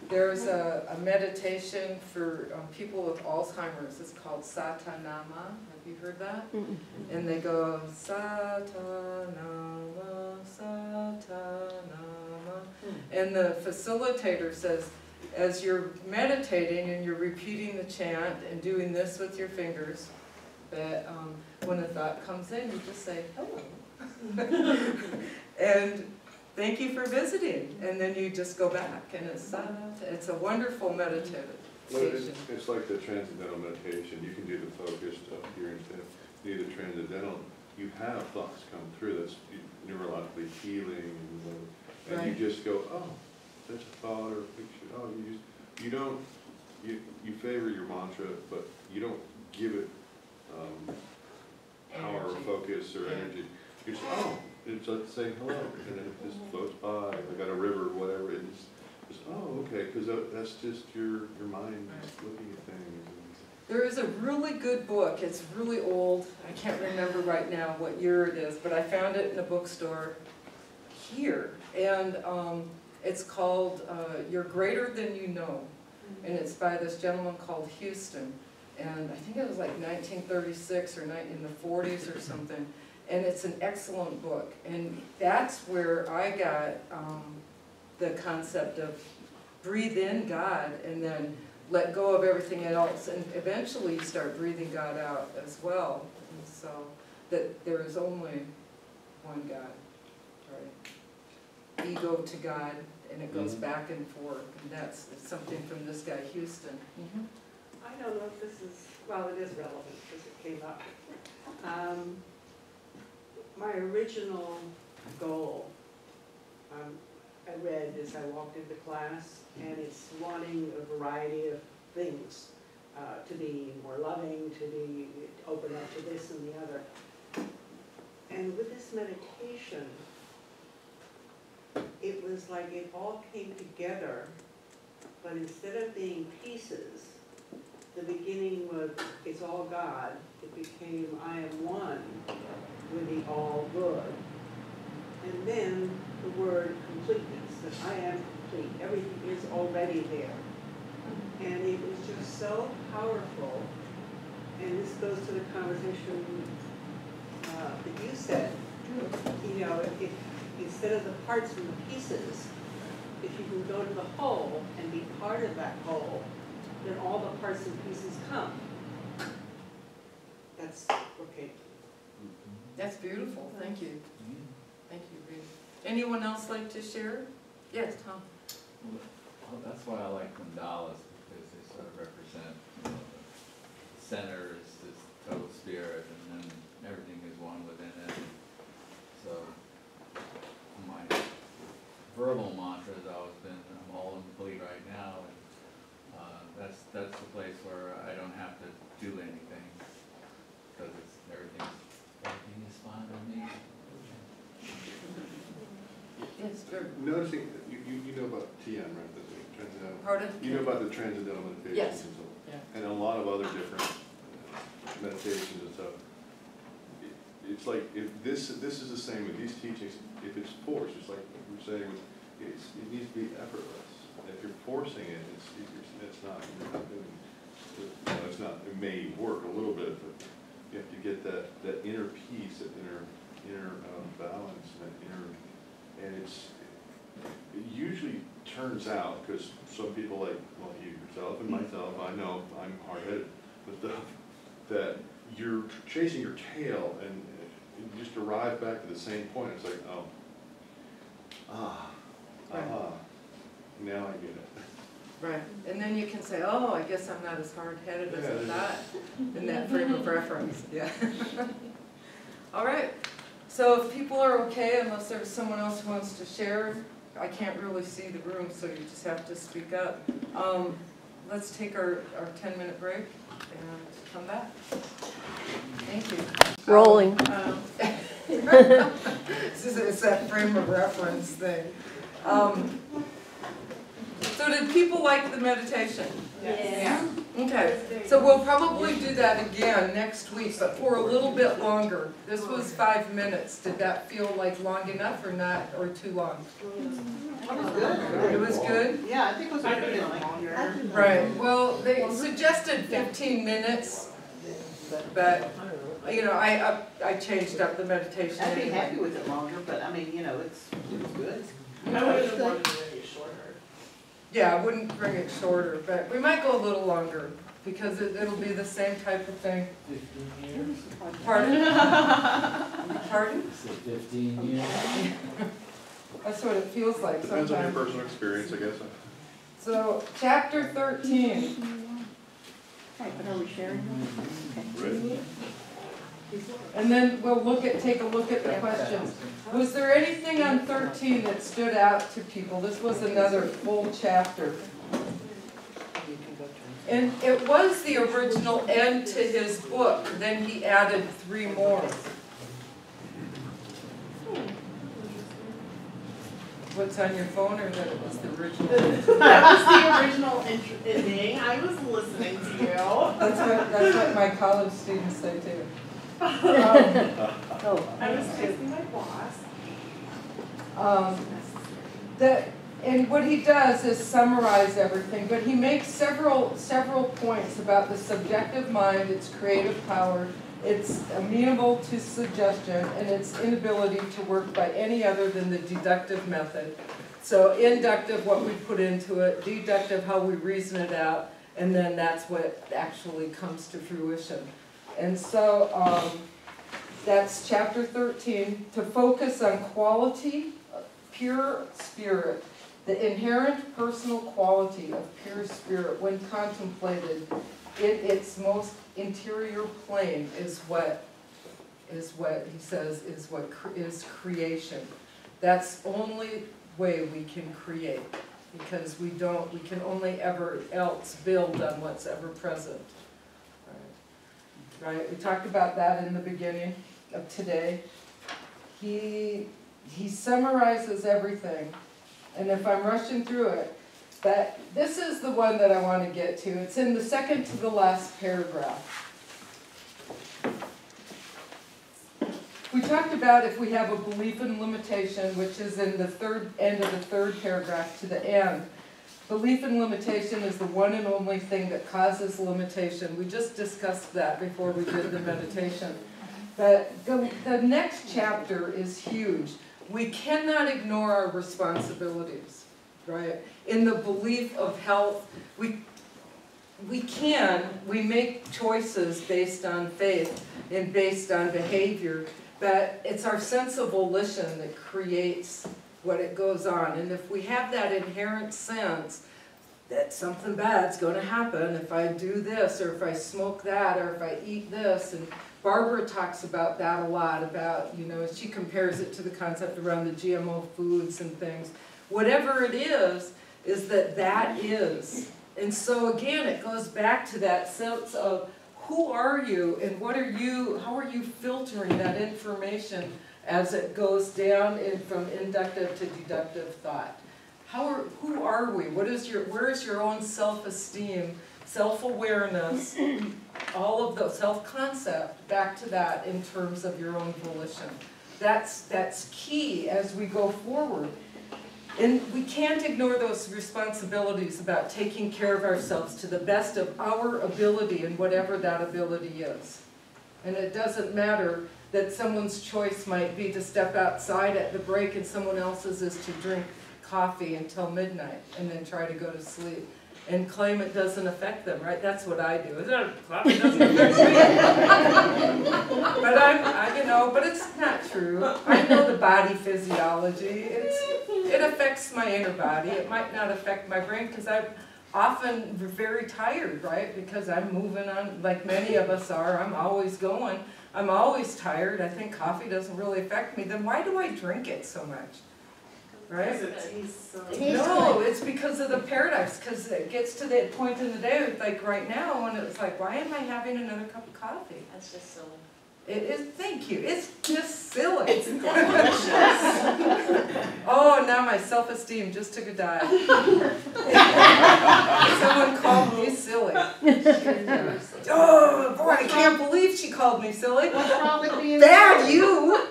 there's a meditation for people with Alzheimer's. It's called Satanama. Have you heard that? And they go Satanama, Satanama. And the facilitator says, as you're meditating and you're repeating the chant and doing this with your fingers, that when a thought comes in, you just say, hello. And thank you for visiting. And then you just go back, and it's a wonderful meditation. Well, it's like the transcendental meditation. You can do the focused up here instead of do the transcendental. You have thoughts come through that's neurologically healing, and Right. you just go, oh, there's a thought or a picture. Oh, you favor your mantra, but you don't give it power or Energy. focus or energy. You just, oh, it's like saying hello, and then it just floats by. I got a river, whatever. It's just, oh, okay, because that's just your mind just looking at things. There is a really good book. It's really old. I can't remember right now what year it is, but I found it in a bookstore here. And it's called You're Greater Than You Know. And it's by this gentleman called Houston. And I think it was like 1936 or in the 40s or something. And it's an excellent book. And that's where I got the concept of breathe in God and then let go of everything else. And eventually you start breathing God out as well. And so that there is only one God, right? Ego to God, and it goes back and forth. And that's something from this guy, Houston. I don't know if this is, well, it is relevant because it came up. My original goal, I read as I walked into class, and it's wanting a variety of things, to be more loving, to be open up to this and the other. And with this meditation, it was like it all came together, but instead of being pieces, the beginning was, it's all God. It became, I am one with the all good. And then the word completeness, that I am complete. Everything is already there. And it was just so powerful. And this goes to the conversation that you said. You know, if instead of the parts and the pieces, if you can go to the whole and be part of that whole, then all the parts and pieces come. That's okay. That's beautiful. Thank you. Thank you, Ruth. Anyone else like to share? Yes, Tom. Well, that's why I like mandalas, because they sort of represent, you know, the center is this total spirit, and then everything is one within it. So my verbal mantra has always been, I'm all complete right now, and that's the place where I don't have to do anything, because everything is fine with me. Yes, sure. Noticing, you know about TM, right? The transcendental. Pardon? You know about the transcendental meditation. Yes. And so, Yeah. and a lot of other different meditations and stuff. It's like, if this is the same with these teachings, if it's forced, it's like we were saying, it needs to be effortless. If you're forcing it, it's not, you're not doing, it's not, it may work a little bit, but you have to get that inner peace, that inner balance, that inner, and it usually turns out, because some people like, well, you yourself and myself, I know I'm hard-headed, but that you're chasing your tail and you just arrive back to the same point. It's like, now I get it. Right, and then you can say, oh, I guess I'm not as hard-headed as I thought in that frame of reference, yeah. All right, so if people are okay, unless there's someone else who wants to share, I can't really see the room, so you just have to speak up. Let's take our 10-minute break and come back. Thank you. Rolling. It's that frame of reference thing. So did people like the meditation? Yeah. Okay, so we'll probably do that again next week, but for a little bit longer. This was 5 minutes. Did that feel like long enough or not, or too long? That was good. It was good? Yeah, I think it was I good. think it's longer. Right, well, they suggested 15 minutes, but, you know, I changed up the meditation I'd be anyway. happy with it longer, but I mean, you know, it was good. I would have wanted to make it shorter. Yeah, I wouldn't bring it shorter, but we might go a little longer, because it'll be the same type of thing. 15 years? Pardon? Pardon? Is it 15 years? That's what it feels like Depends on your sometimes. personal experience, I guess. So, chapter 13. Okay, but are we sharing them? Right. And then we'll take a look at the questions. Was there anything on 13 that stood out to people? This was another full chapter. And it was the original end to his book, then he added 3 more. What's on your phone, or that it was the original? That was the original ending. I was listening to you. That's what my college students say too. Oh, I was texting my boss. And what he does is summarize everything, but he makes several points about the subjective mind, its creative power, its amenable to suggestion, and its inability to work by any other than the deductive method. So inductive, what we put into it, deductive, how we reason it out, and then that's what actually comes to fruition. And so that's chapter 13, to focus on quality, pure spirit. The inherent personal quality of pure spirit, when contemplated in its most interior plane, is what he says is creation. That's the only way we can create, because we can only ever else build on what's ever present. Right? We talked about that in the beginning of today. He summarizes everything. And if I'm rushing through it, but this is the one that I want to get to. It's in the second to the last paragraph. We talked about if we have a belief in limitation, which is in the end of the third paragraph to the end. Belief in limitation is the one and only thing that causes limitation. We just discussed that before we did the meditation. But the next chapter is huge. We cannot ignore our responsibilities, right? In the belief of health, we make choices based on faith and based on behavior, but it's our sense of volition that creates what it goes on. And if we have that inherent sense that something bad's going to happen if I do this, or if I smoke that, or if I eat this, and Barbara talks about that a lot, about, you know, she compares it to the concept around the GMO foods and things. Whatever it is that is. And so again, it goes back to that sense of who are you and how are you filtering that information as it goes down from inductive to deductive thought. Who are we? Where is your own self-esteem, self-awareness, all of the self-concept, back to that in terms of your own volition. That's key as we go forward. And we can't ignore those responsibilities about taking care of ourselves to the best of our ability and whatever that ability is. And it doesn't matter that someone's choice might be to step outside at the break and someone else's is to drink coffee until midnight and then try to go to sleep and claim it doesn't affect them, right? That's what I do. Coffee doesn't affect me. But it's not true. I know the body physiology. It affects my inner body. It might not affect my brain because I'm often very tired, right? Because I'm moving on, like many of us are. I'm always going. I'm always tired. I think coffee doesn't really affect me. Then why do I drink it so much? Right? Because it tastes so No, it's because of the paradox, because it gets to that point in the day, like right now, when it's like, why am I having another cup of coffee? That's just silly. It is, thank you, it's just silly. It's delicious. Oh, now my self-esteem just took a dive. Someone called me silly. Oh, boy, I can't believe she called me silly. What's wrong with being Bad silly? you!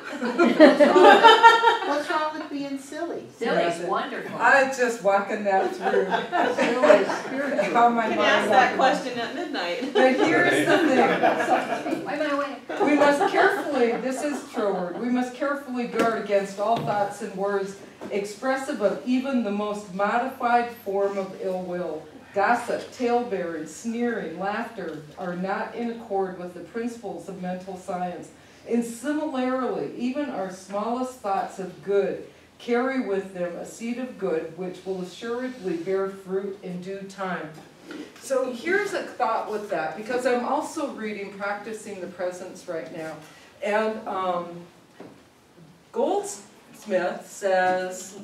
What's wrong with being silly? Silly's wonderful. I was just walking that through. How my You can mind ask that wandered. question at midnight. But here's the thing. Wait a minute, wait. We must carefully, this is Troward, we must carefully guard against all thoughts and words expressive of even the most modified form of ill will. Gossip, talebearing, sneering, laughter are not in accord with the principles of mental science. And similarly, even our smallest thoughts of good carry with them a seed of good which will assuredly bear fruit in due time. So here's a thought with that, because I'm also reading Practicing the Presence right now. And Goldsmith says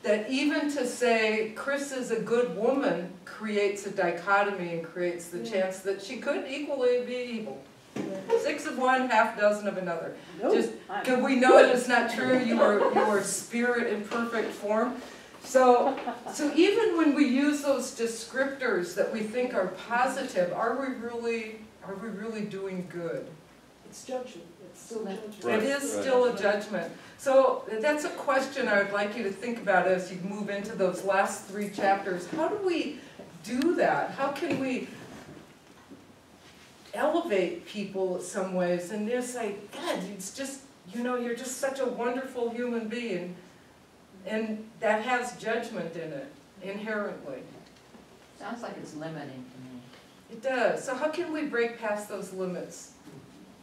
that even to say Chris is a good woman creates a dichotomy and creates the chance that she could equally be evil. 6 of one, half dozen of another. Just, do we know it is not true? You are spirit in perfect form. So even when we use those descriptors that we think are positive, are we really doing good? It's judgment, it's still judgment. Right, It is right. still a judgment. So that's a question I would like you to think about as you move into those last 3 chapters. How do we do that? How can we elevate people in some ways and just say, God, it's just, you're just such a wonderful human being. And that has judgment in it, inherently. Sounds like it's limiting to me. It does. So how can we break past those limits?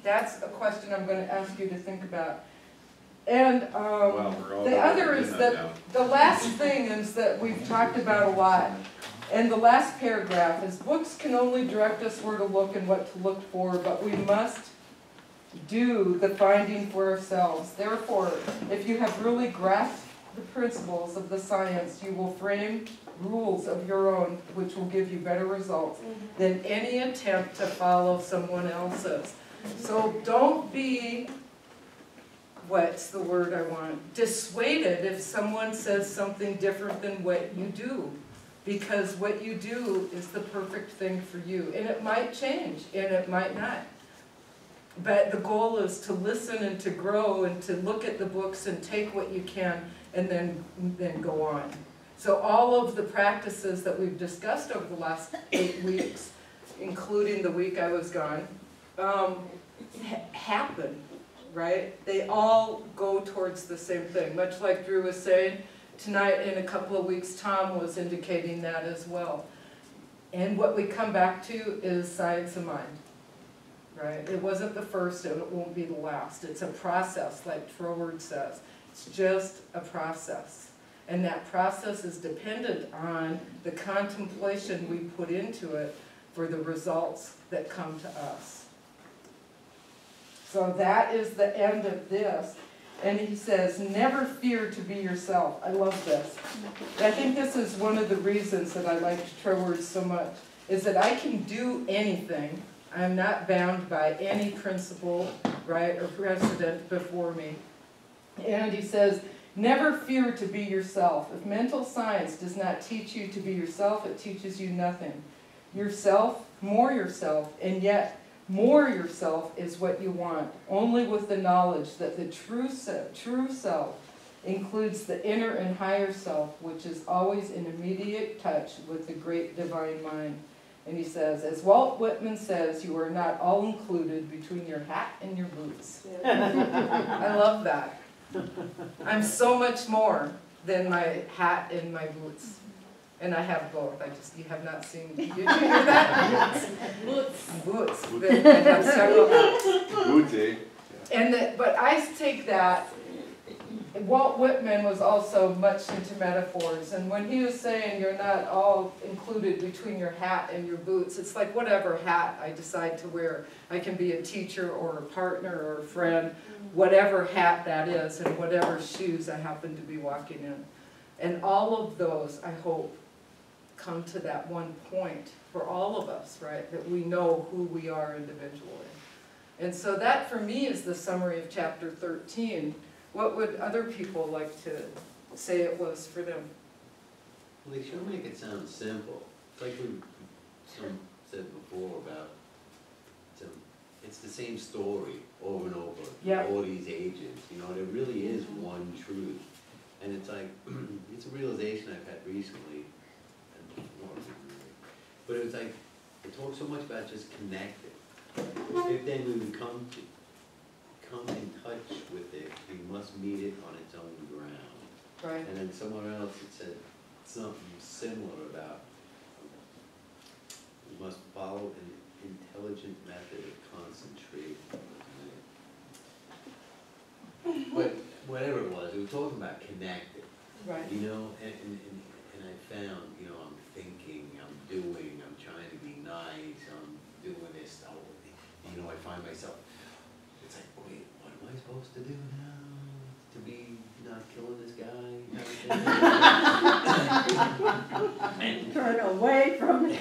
That's a question I'm going to ask you to think about. And Wow, we're all the other doing is that that now. the last thing is that we've talked about a lot. And the last paragraph is books can only direct us where to look and what to look for, but we must do the finding for ourselves. Therefore, if you have really grasped the principles of the science, you will frame rules of your own which will give you better results than any attempt to follow someone else's. So don't be, what's the word I want, dissuaded if someone says something different than what you do. Because what you do is the perfect thing for you. And it might change, and it might not. But the goal is to listen and to grow and to look at the books and take what you can and then go on. So all of the practices that we've discussed over the last 8 weeks, including the week I was gone, happen, right? They all go towards the same thing. Much like Drew was saying, tonight in a couple of weeks, Tom was indicating that as well. And what we come back to is science of mind, right? It wasn't the first and it won't be the last. It's a process, like Troward says. It's just a process. And that process is dependent on the contemplation we put into it for the results that come to us. So that is the end of this. And he says, never fear to be yourself. I love this. I think this is one of the reasons that I liked Troward so much, is that I can do anything. I'm not bound by any principle, right, or precedent before me. And he says, never fear to be yourself. If mental science does not teach you to be yourself, it teaches you nothing. Yourself, and yet more yourself is what you want, only with the knowledge that the true self includes the inner and higher self, which is always in immediate touch with the great divine mind. And he says, as Walt Whitman says, you are not all included between your hat and your boots. I love that. I'm so much more than my hat and my boots. And I have both. You have not seen, did you hear that? Boots. I have several hats. Booty. But I take that, Walt Whitman was also much into metaphors, and when he was saying you're not all included between your hat and your boots, it's like whatever hat I decide to wear. I can be a teacher or a partner or a friend, whatever hat that is, and whatever shoes I happen to be walking in. And all of those, I hope, come to that one point for all of us, right? That we know who we are individually. And so that for me is the summary of chapter 13. What would other people like to say it was for them? Well, they sure make it sound simple. It's like some said before about, it's the same story over and over. Yeah. All these ages, you know, there really is one truth. And it's like, it's a realization I've had recently, and before, but it was like, it talks so much about just connecting. If then we would come in touch with it, we must meet it on its own ground. Right. And then somewhere else it said something similar about we must follow an intelligent method of concentration. But whatever it was talking about connecting. Right. You know, and I found, you know, I'm thinking, I'm doing, I'm trying to be nice, I'm doing this stuff. You know, I find myself, it's like, wait, what am I supposed to do now? To be not killing this guy? Turn away from it.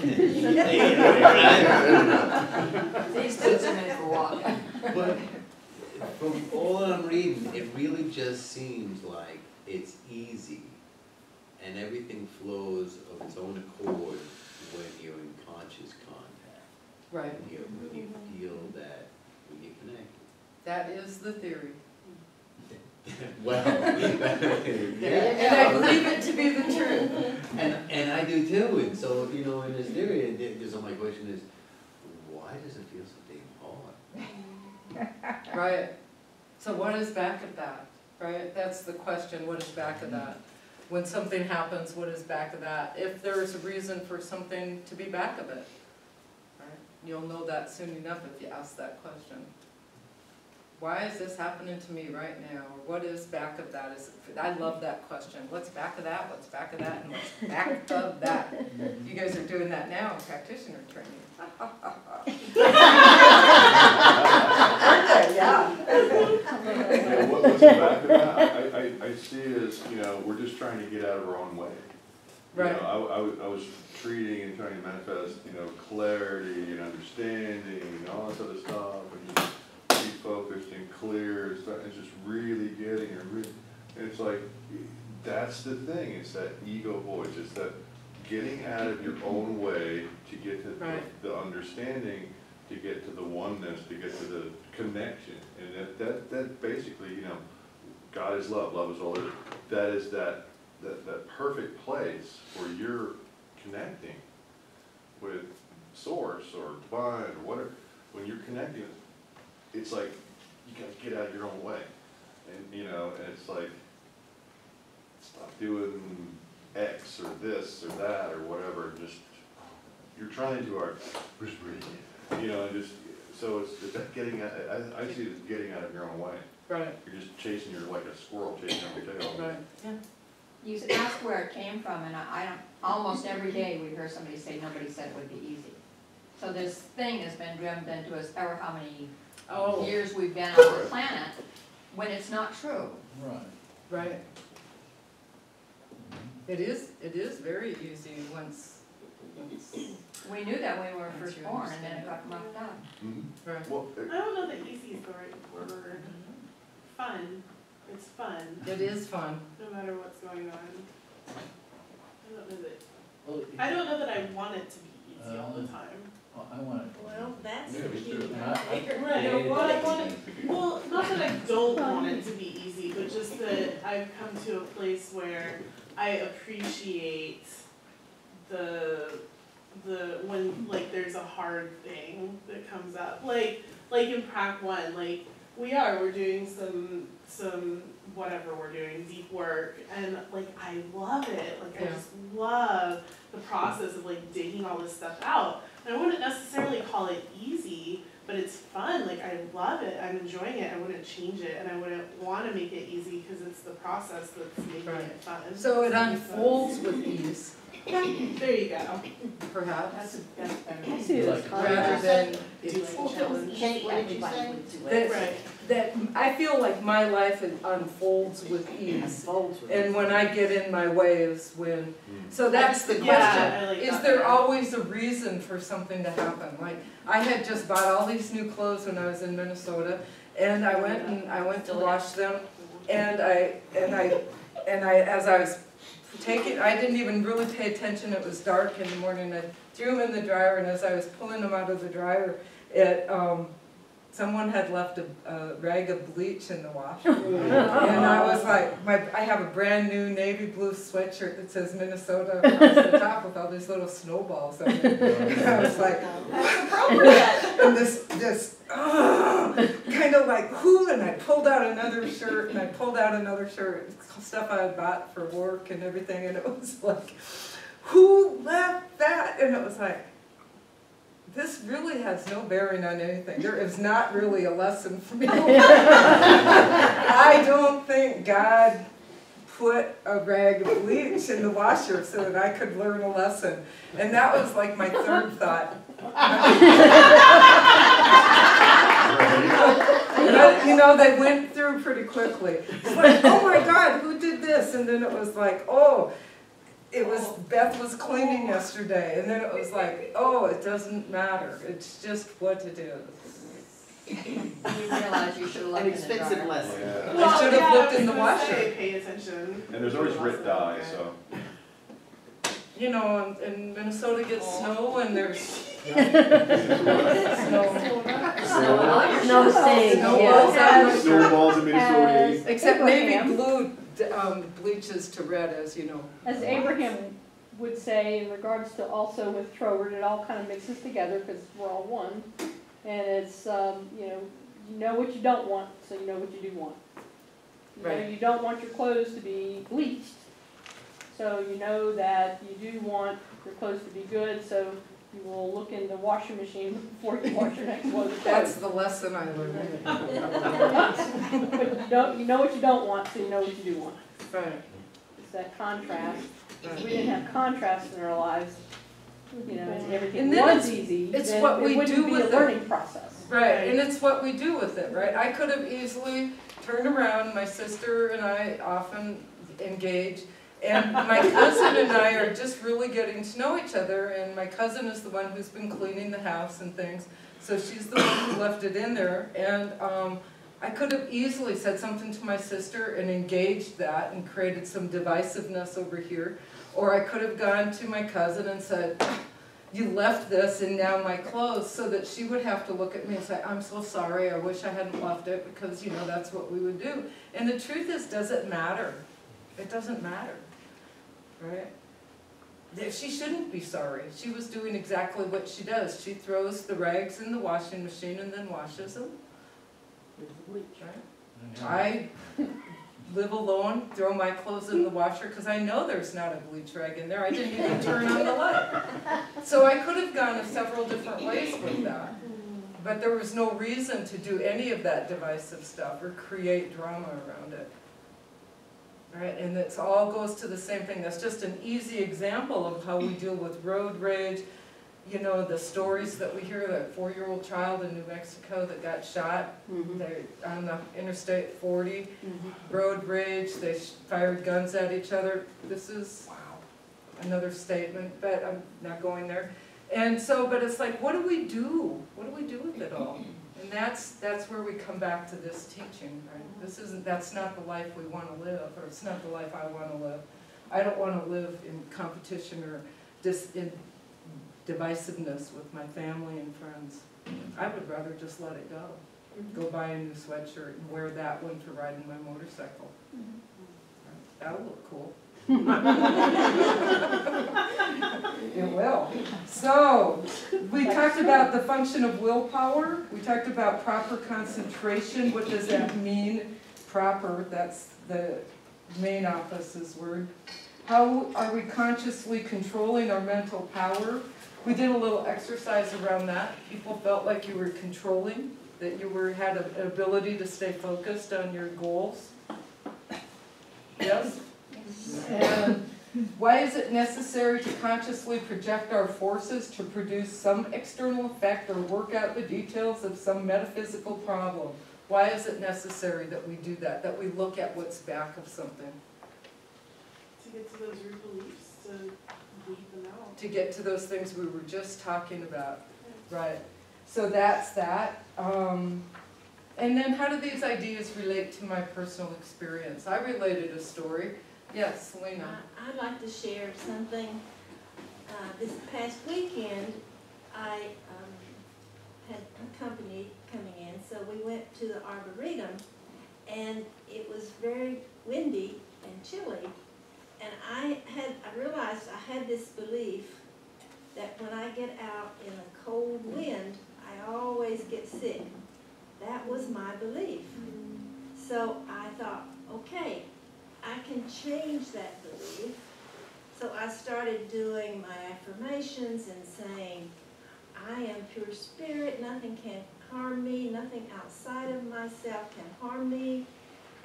These days are made for walking. But from all that I'm reading, it really just seems like it's easy and everything flows of its own accord when you're in conscious contact. Right. When you feel that, when you connect. That is the theory. Well, And I believe it to be the truth. and I do too, and so, you know, in this theory, so my question is, why does it feel so damn hard? Right. So what is back of that? Right? That's the question, what is back of that? When something happens, what is back of that? If there is a reason for something to be back of it. Right? You'll know that soon enough if you ask that question. Why is this happening to me right now? Or what is back of that? I love that question. What's back of that? What's back of that? And what's back of that? You guys are doing that now in practitioner training. Yeah. Yeah, what's the back of that? I see it as, you know, we're just trying to get out of our own way. Right. You know, I was treating and trying to manifest, you know, clarity and understanding and all this other stuff, and just be focused and clear and stuff, and just really getting it. And it's like, that's the thing. It's that ego voice. It's that getting out of your own way to get to the understanding, to get to the oneness, to get to the connection. And that basically, you know, God is love, love is all there. That is that perfect place where you're connecting with source or divine or whatever. When you're connecting, it's like you gotta get out of your own way. And you know, and it's like, stop doing X or this or that or whatever, just, you're trying to just breathe, you know, and just, so it's that getting out, I see it as getting out of your own way. Right. You're just chasing like a squirrel chasing your tail. Right. Yeah. You asked where it came from, and I don't, almost every day we hear somebody say, nobody said it would be easy. So this thing has been drummed into us ever how many years we've been on the planet, when it's not true. Right. Right. It is very easy once We knew that when we were first born, and then it got roughed up. right. Well, I don't know that easy is the right word. Fun, it's fun, It is fun. no matter what's going on. I don't know that, Well, I don't know that I want it to be easy all the time. I want it. Well, that's Yeah, the me key too. right there. Right, well, I want it, well, not that I don't want it to be easy, but just that I've come to a place where I appreciate when, like, there's a hard thing that comes up, like in Prac 1, like, we're doing some whatever we're doing, deep work, and, like, I love it, like, I Yeah. just love the process of, like, digging all this stuff out, and I wouldn't necessarily call it easy, but it's fun, like, I love it, I'm enjoying it, I wouldn't change it, and I wouldn't wanna make it easy, because it's the process that's making Right. it fun. So it unfolds with ease. There you go. perhaps, That's better. I see it as rather contrast. than, It's a challenge. Kate, what did you Everybody say? would do it. that, Right. that I feel like my life unfolds with ease. And when I get in my way is when, so that's the question. Yeah, I like Is that there better. always a reason for something to happen? Like, I had just bought all these new clothes when I was in Minnesota, and I went to wash them, and as I was taking, I didn't even really pay attention, it was dark in the morning, I threw them in the dryer, and as I was pulling them out of the dryer, someone had left a rag of bleach in the washer. And I was like, I have a brand new navy blue sweatshirt that says Minnesota across the top with all these little snowballs on it. And I was like, that's appropriate. And this kind of like, whoo, and I pulled out another shirt, and I pulled out another shirt, stuff I had bought for work and everything, and it was like, who left that? And it was like, this really has no bearing on anything. There is not really a lesson for me. I don't think God put a rag of bleach in the washer so that I could learn a lesson. And that was like my third thought. You know, they went through pretty quickly. It's like, oh my God, who did this? And then it was like, oh, Beth was cleaning yesterday, and then it was like, oh, it doesn't matter. It's just what it is. You realize you should have left An it in the expensive dryer. lesson. Yeah. I should have looked in the I was gonna washer. say, pay attention. And there's always Rit dye, so. You know, and Minnesota gets snow, and there's snow. No saying, Snowballs yeah. on my shirt. Snowballs in Minnesota. As Except maybe Abraham- blue bleaches to red, as you know. As Abraham would say in regards to also with Troward, it all kind of mixes together because we're all one. And it's, you know what you don't want, so you know what you do want. You know, Right. you don't want your clothes to be bleached, so you know that you do want your clothes to be good, so you will look in the washing machine before you wash your next load of That's clothes. the lesson I learned. But you know what you don't want, so you know what you do want. Right. It's that contrast. If Right. we didn't have contrast in our lives, you know, and everything And then was it's- easy, it's then what it we wouldn't do be with a it. learning process. Right, and it's what we do with it, right? I could have easily turned around, my sister and I often engage, and my cousin and I are just really getting to know each other, and my cousin is the one who's been cleaning the house and things, so she's the one who left it in there, and I could have easily said something to my sister and engaged that and created some divisiveness over here, or I could have gone to my cousin and said, you left this in now my clothes, so that she would have to look at me and say, I'm so sorry, I wish I hadn't left it, because, you know, that's what we would do. And the truth is, does it matter? It doesn't matter, right? She shouldn't be sorry. She was doing exactly what she does. She throws the rags in the washing machine and then washes them, right? I live alone, throw my clothes in the washer, because I know there's not a bleach rag in there. I didn't even turn on the light. So I could have gone several different ways with that. But there was no reason to do any of that divisive stuff or create drama around it. Right? And it all goes to the same thing. That's just an easy example of how we deal with road rage. You know, the stories that we hear, that 4-year-old child in New Mexico that got shot, they're on the Interstate 40, road rage, they fired guns at each other. This is another statement, but I'm not going there. And so, but it's like, what do we do? What do we do with it all? And that's where we come back to this teaching, right? That's not the life we want to live, or it's not the life I want to live. I don't want to live in competition or in divisiveness with my family and friends. I would rather just let it go. Go buy a new sweatshirt and wear that one for riding my motorcycle. That'll look cool. It will. So, we talked about the function of willpower. We talked about proper concentration. What does that mean? Proper, that's the main office's word. How are we consciously controlling our mental power? We did a little exercise around that. People felt like you were controlling, that you had an ability to stay focused on your goals. Yes? And Why is it necessary to consciously project our forces to produce some external effect or work out the details of some metaphysical problem? Why is it necessary that we do that we look at what's back of something? To get to those root beliefs, to weed them out. To get to those things we were just talking about, right? So that's that. And then how do these ideas relate to my personal experience? I related a story. Yes, Selena. I'd like to share something. This past weekend, I had a company coming in, so we went to the Arboretum, and it was very windy and chilly. And I realized I had this belief that when I get out in a cold wind, I always get sick. That was my belief. So I thought, okay, I can change that belief. So I started doing my affirmations and saying, I am pure spirit, nothing can harm me, nothing outside of myself can harm me.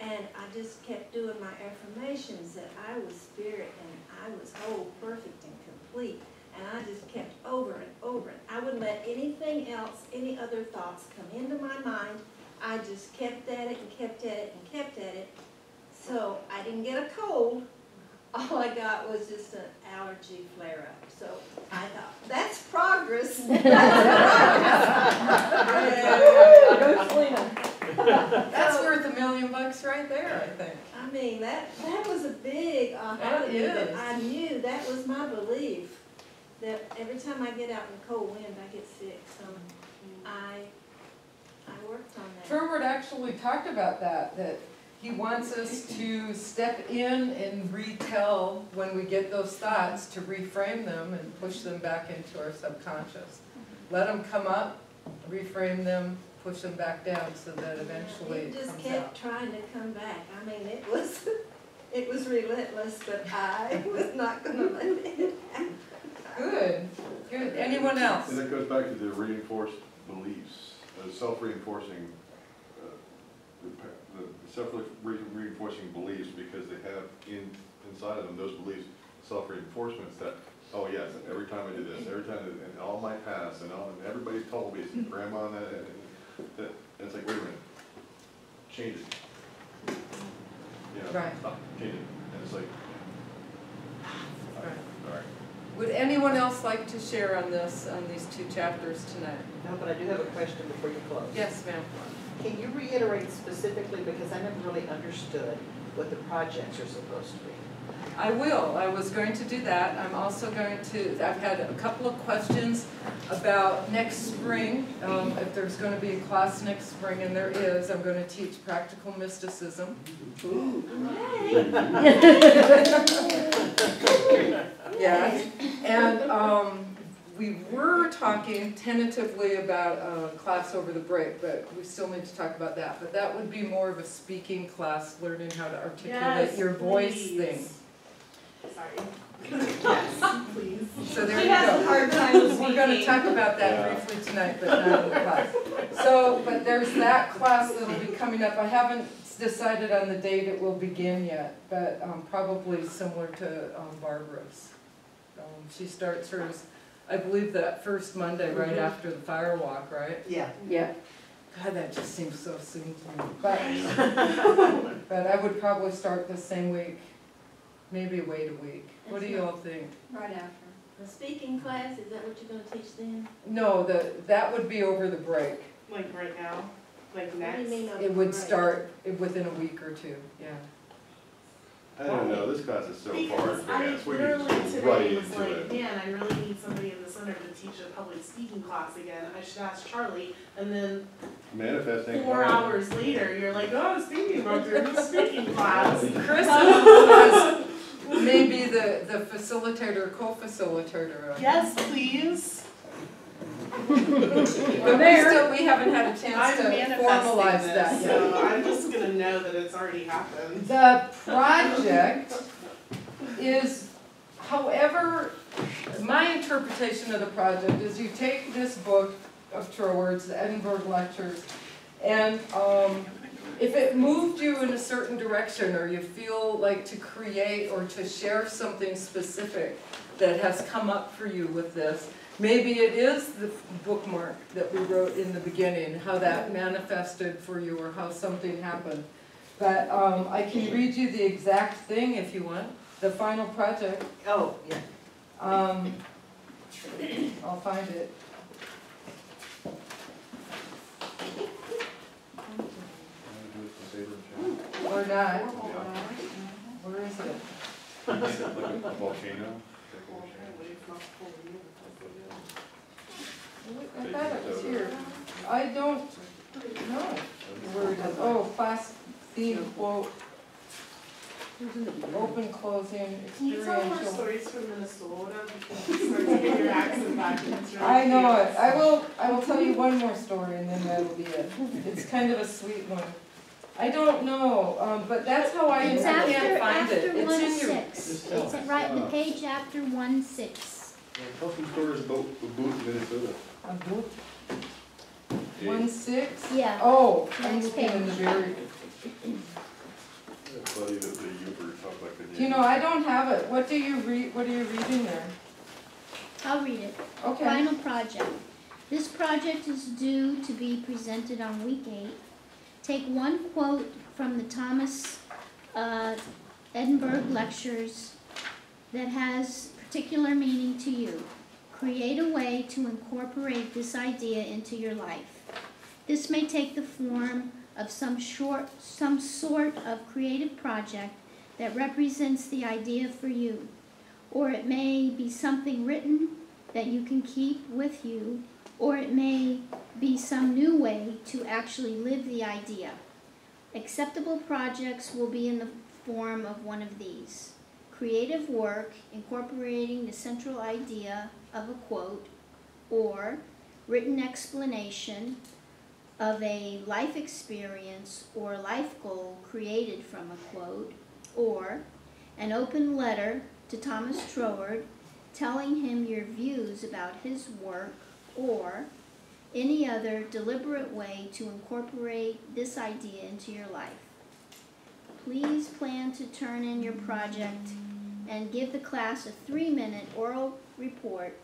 And I just kept doing my affirmations that I was spirit and I was whole, perfect, and complete. And I just kept over and over. I wouldn't let anything else, any other thoughts come into my mind. I just kept at it and kept at it and kept at it. So I didn't get a cold. All I got was just an allergy flare-up. So I thought, that's progress. Go Selena. That's worth $1 million right there, I think. I mean, that was a big aha to me that I knew that was my belief. That every time I get out in the cold wind, I get sick. So I worked on that. Troward actually talked about that he wants us to step in and retell when we get those thoughts, to reframe them and push them back into our subconscious. Let them come up, reframe them, push them back down so that eventually it just comes kept out. trying to come back. I mean, it was relentless, but I was not going to let it happen. Good. Anyone else? And that goes back to the reinforced beliefs, self-reinforcing, the self-reinforcing beliefs, because they have inside of them those beliefs, self-reinforcements that, oh yes, and every time I do this, every time, and all my past, and everybody's told me, it's grandma, and it's like, wait a minute, change it. You know, Right. stop, change it. And it's like, Right. all right. Would anyone else like to share on these 2 chapters tonight? No, but I do have a question before you close. Yes, ma'am. Can you reiterate specifically, because I never really understood what the projects are supposed to be? I will. I was going to do that. I'm also going to, I've had a couple of questions about next spring, if there's going to be a class next spring, and there is. I'm going to teach practical mysticism. Yeah, and we were talking tentatively about a class over the break, but we still need to talk about that. But that would be more of a speaking class, learning how to articulate your voice thing. Sorry. Yes, please. So there She you has go. a hard time We're going to speaking. talk about that briefly tonight, but not in the class. So, but there's that class that'll be coming up. I haven't decided on the date it will begin yet, but probably similar to Barbara's. She starts hers, I believe, that first Monday right after the fire walk, right? Yeah. Yeah. God, that just seems so soon to me. But I would probably start the same week, maybe wait a week. What do you all think? Right after. The speaking class, is that what you're going to teach then? No, that would be over the break. Like right now, like What do next. you mean over It would break? start within a week or 2, yeah. I don't know, this class is so far Because I advanced, we need literally to go right today was into like, it. man, I really need somebody in the center to teach a public speaking class again. I should ask Charlie. And then Manifesting. 4 hours later, you're like, oh, speaking about your speaking class. Chris was maybe the facilitator, co-facilitator. Yes, please. But we haven't had a chance I'm to manifesting formalize this, that yet. so I'm just gonna know that it's already happened. The project is, however, my interpretation of the project is you take this book of Troward's, the Edinburgh lectures, and if it moved you in a certain direction, or you feel like to create or to share something specific that has come up for you with this, maybe it is the bookmark that we wrote in the beginning, how that manifested for you or how something happened. But I can read you the exact thing if you want, the final project. Oh, yeah. I'll find it. Or not. Where is it? Like a volcano? I thought it was here. I don't know where it is. Oh, class theme quote. Open, closing, Can you tell more experiential. stories from Minnesota, because you start to get your accent back and it's really I know cute. it. I will tell you one more story and then that'll be it. It's kind of a sweet one. I don't know, but that's how I It's can't find it. after It's one in your. six. It's right in the page after 1-6. Tell some stories about the booth in Minnesota. A boot. 1-6? Yeah. Oh, I'm Next looking in the page. very. It's funny that the Uber talk like the. You know, I don't have it. What do you read? What are you reading there? I'll read it. Okay. Final project. This project is due to be presented on week 8. Take one quote from the Thomas Edinburgh lectures that has particular meaning to you. Create a way to incorporate this idea into your life. This may take the form of some sort of creative project that represents the idea for you, or it may be something written that you can keep with you, or it may be some new way to actually live the idea. Acceptable projects will be in the form of one of these: creative work incorporating the central idea of a quote, or written explanation of a life experience or life goal created from a quote, or an open letter to Thomas Troward telling him your views about his work, or any other deliberate way to incorporate this idea into your life. Please plan to turn in your project and give the class a 3-minute oral report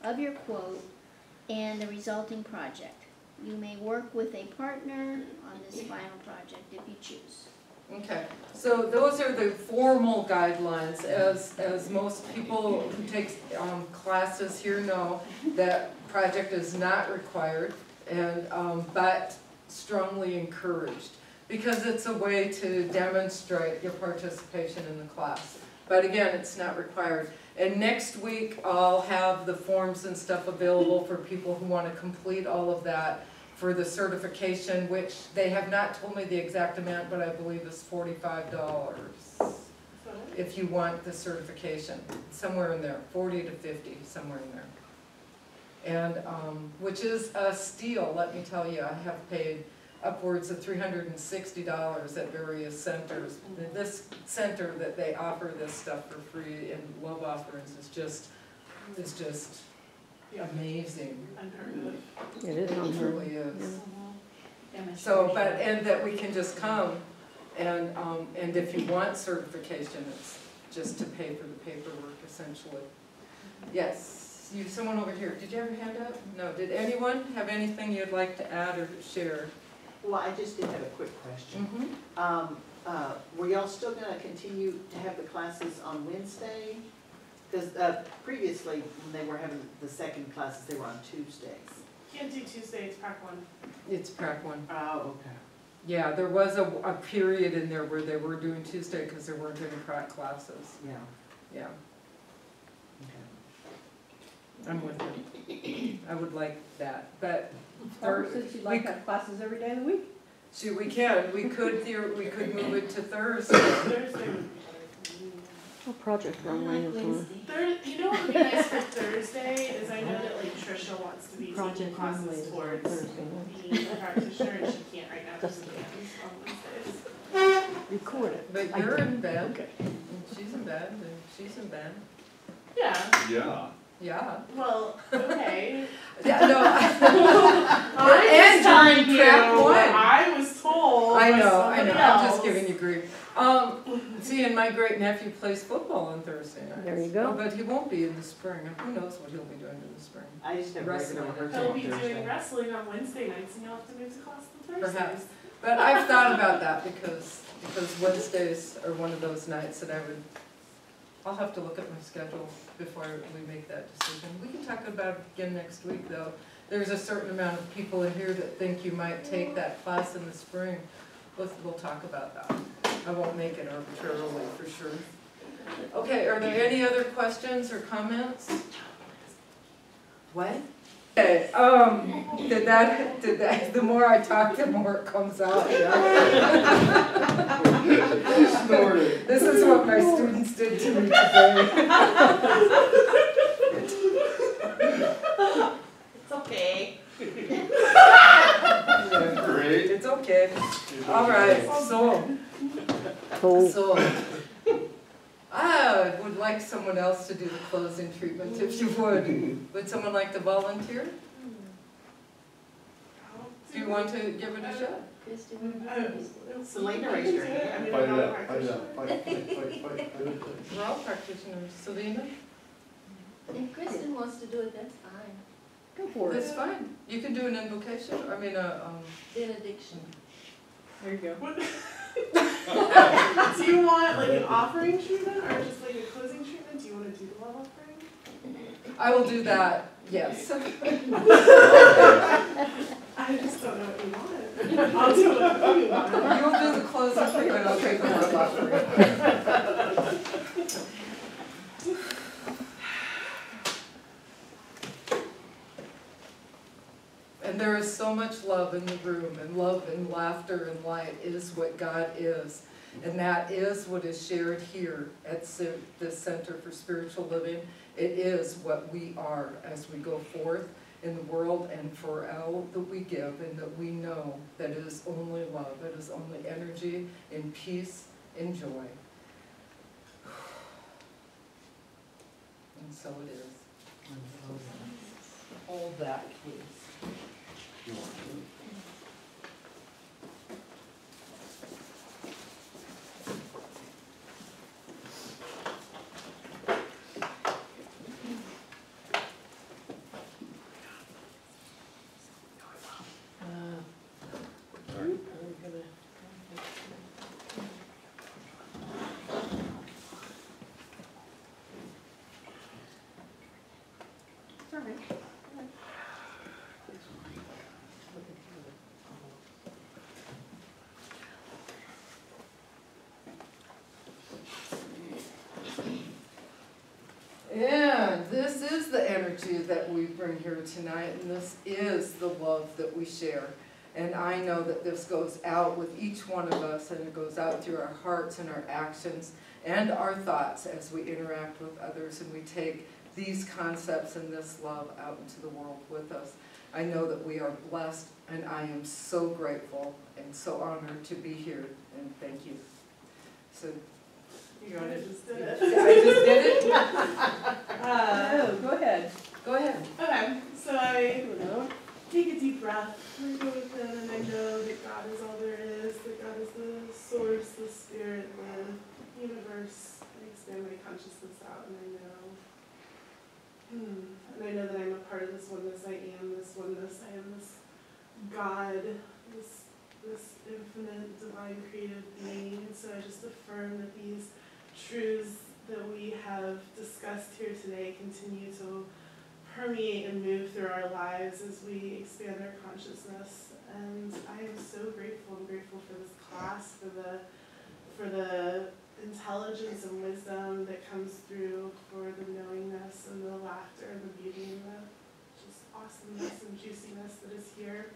of your quote and the resulting project. You may work with a partner on this final project if you choose. Okay, so those are the formal guidelines, as most people who take classes here know, that project is not required, and but strongly encouraged, because it's a way to demonstrate your participation in the class. But again, it's not required. And next week, I'll have the forms and stuff available for people who want to complete all of that for the certification, which they have not told me the exact amount, but I believe is $45 if you want the certification, somewhere in there, 40 to 50, somewhere in there. And which is a steal, let me tell you. I have paid upwards of $360 at various centers. This center that they offer this stuff for free in love offerings is just amazing. Unheard of. It is It unheard really is. Demonstration. So, but, and that we can just come, and if you want certification, it's just to pay for the paperwork essentially. Yes, someone over here, did you have your hand up? No, did anyone have anything you'd like to add or share? Well, I just did have a quick question. Mm-hmm. Were y'all still gonna continue to have the classes on Wednesday? Because previously, when they were having the second classes, they were on Tuesdays. Can't do Tuesday, it's Prac 1. It's Prac 1. Oh, okay. Yeah, there was a period in there where they were doing Tuesday because there weren't any Prac classes. Yeah, Yeah, okay. I'm with you. I would like that, but Barbara said she'd like to have classes every day of the week. see, we could move it to Thursday. Thursday would be What project wrong way is on? better. You know what would be nice for Thursday is I know that like Trisha wants to be taking Project wrong way classes is on towards Thursday. being a practitioner and she can't right now because Just of exams on Wednesdays. Record it. But you're in bed, and she's in bed, and she's in bed. Yeah, Yeah. Yeah. well, okay. Yeah, no. I'm And just telling during you Prac 1. what I was told told I by know, somebody I'm just else. giving you grief. See, and my great nephew plays football on Thursday nights. There you go. Oh, but he won't be in the spring. Who knows what he'll be doing in the spring? I just have regular Wrestling. rehearsal He'll on be doing Thursday. wrestling on Wednesday nights and you'll have to move to class on Thursdays. Perhaps. But I've thought about that because Wednesdays are one of those nights that I'll have to look at my schedule before we make that decision. We can talk about it again next week, though. There's a certain amount of people in here that think you might take that class in the spring. We'll talk about that. I won't make it arbitrarily, for sure. Okay, are there any other questions or comments? What? Okay, did that, the more I talk, the more it comes out, yeah. This is what my students did to me today. It's okay. Great. It's okay. All right, so I would like someone else to do the closing treatment, if you would. Would someone like to volunteer? Do you want to give it a shot? Selena raised her hand. I'm not a practitioner. We're all practitioners. Selena? If Kristen wants to do it, that's fine. Go for it. That's fine. You can do an invocation, Benediction. There you go. Do you want like an offering treatment or just like a closing treatment? Do you want to do the love offering? I will do that, yes. I just don't know what you want. I'll do what you want. You'll do the closing treatment, I'll take the love offering. And there is so much love in the room, and love and laughter and light is what God is. And that is what is shared here at the Center for Spiritual Living. It is what we are as we go forth in the world and for all that we give, and that we know that it is only love, it is only energy and peace and joy. And so it is. Hold that, please. And this is the energy that we bring here tonight, and this is the love that we share. And I know that this goes out with each one of us, and it goes out through our hearts and our actions and our thoughts as we interact with others, and we take these concepts and this love out into the world with us. I know that we are blessed, and I am so grateful and so honored to be here, and thank you. So, you want to just did it. I just did it? Go ahead. Go ahead. Okay, so I take a deep breath, I go within, and I know that God is all there is, that God is the source, the spirit, the universe. I expand my consciousness out, and I know that I'm a part of this oneness. I am this oneness. I am this God, this infinite, divine, creative being. And so I just affirm that these truths that we have discussed here today continue to permeate and move through our lives as we expand our consciousness. And I am so grateful. I'm grateful for this class, for the intelligence and wisdom that comes through, for the knowingness and the laughter and the beauty and the just awesomeness and juiciness that is here.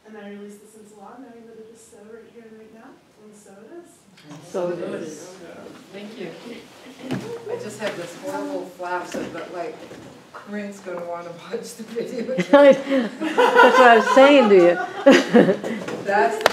And I release this into law, knowing that it is so right here and right now, and so it is. So it is. Thank you. I just have this horrible flash of that, like, Corinne's going to want to watch the video. That's what I was saying to you. That's the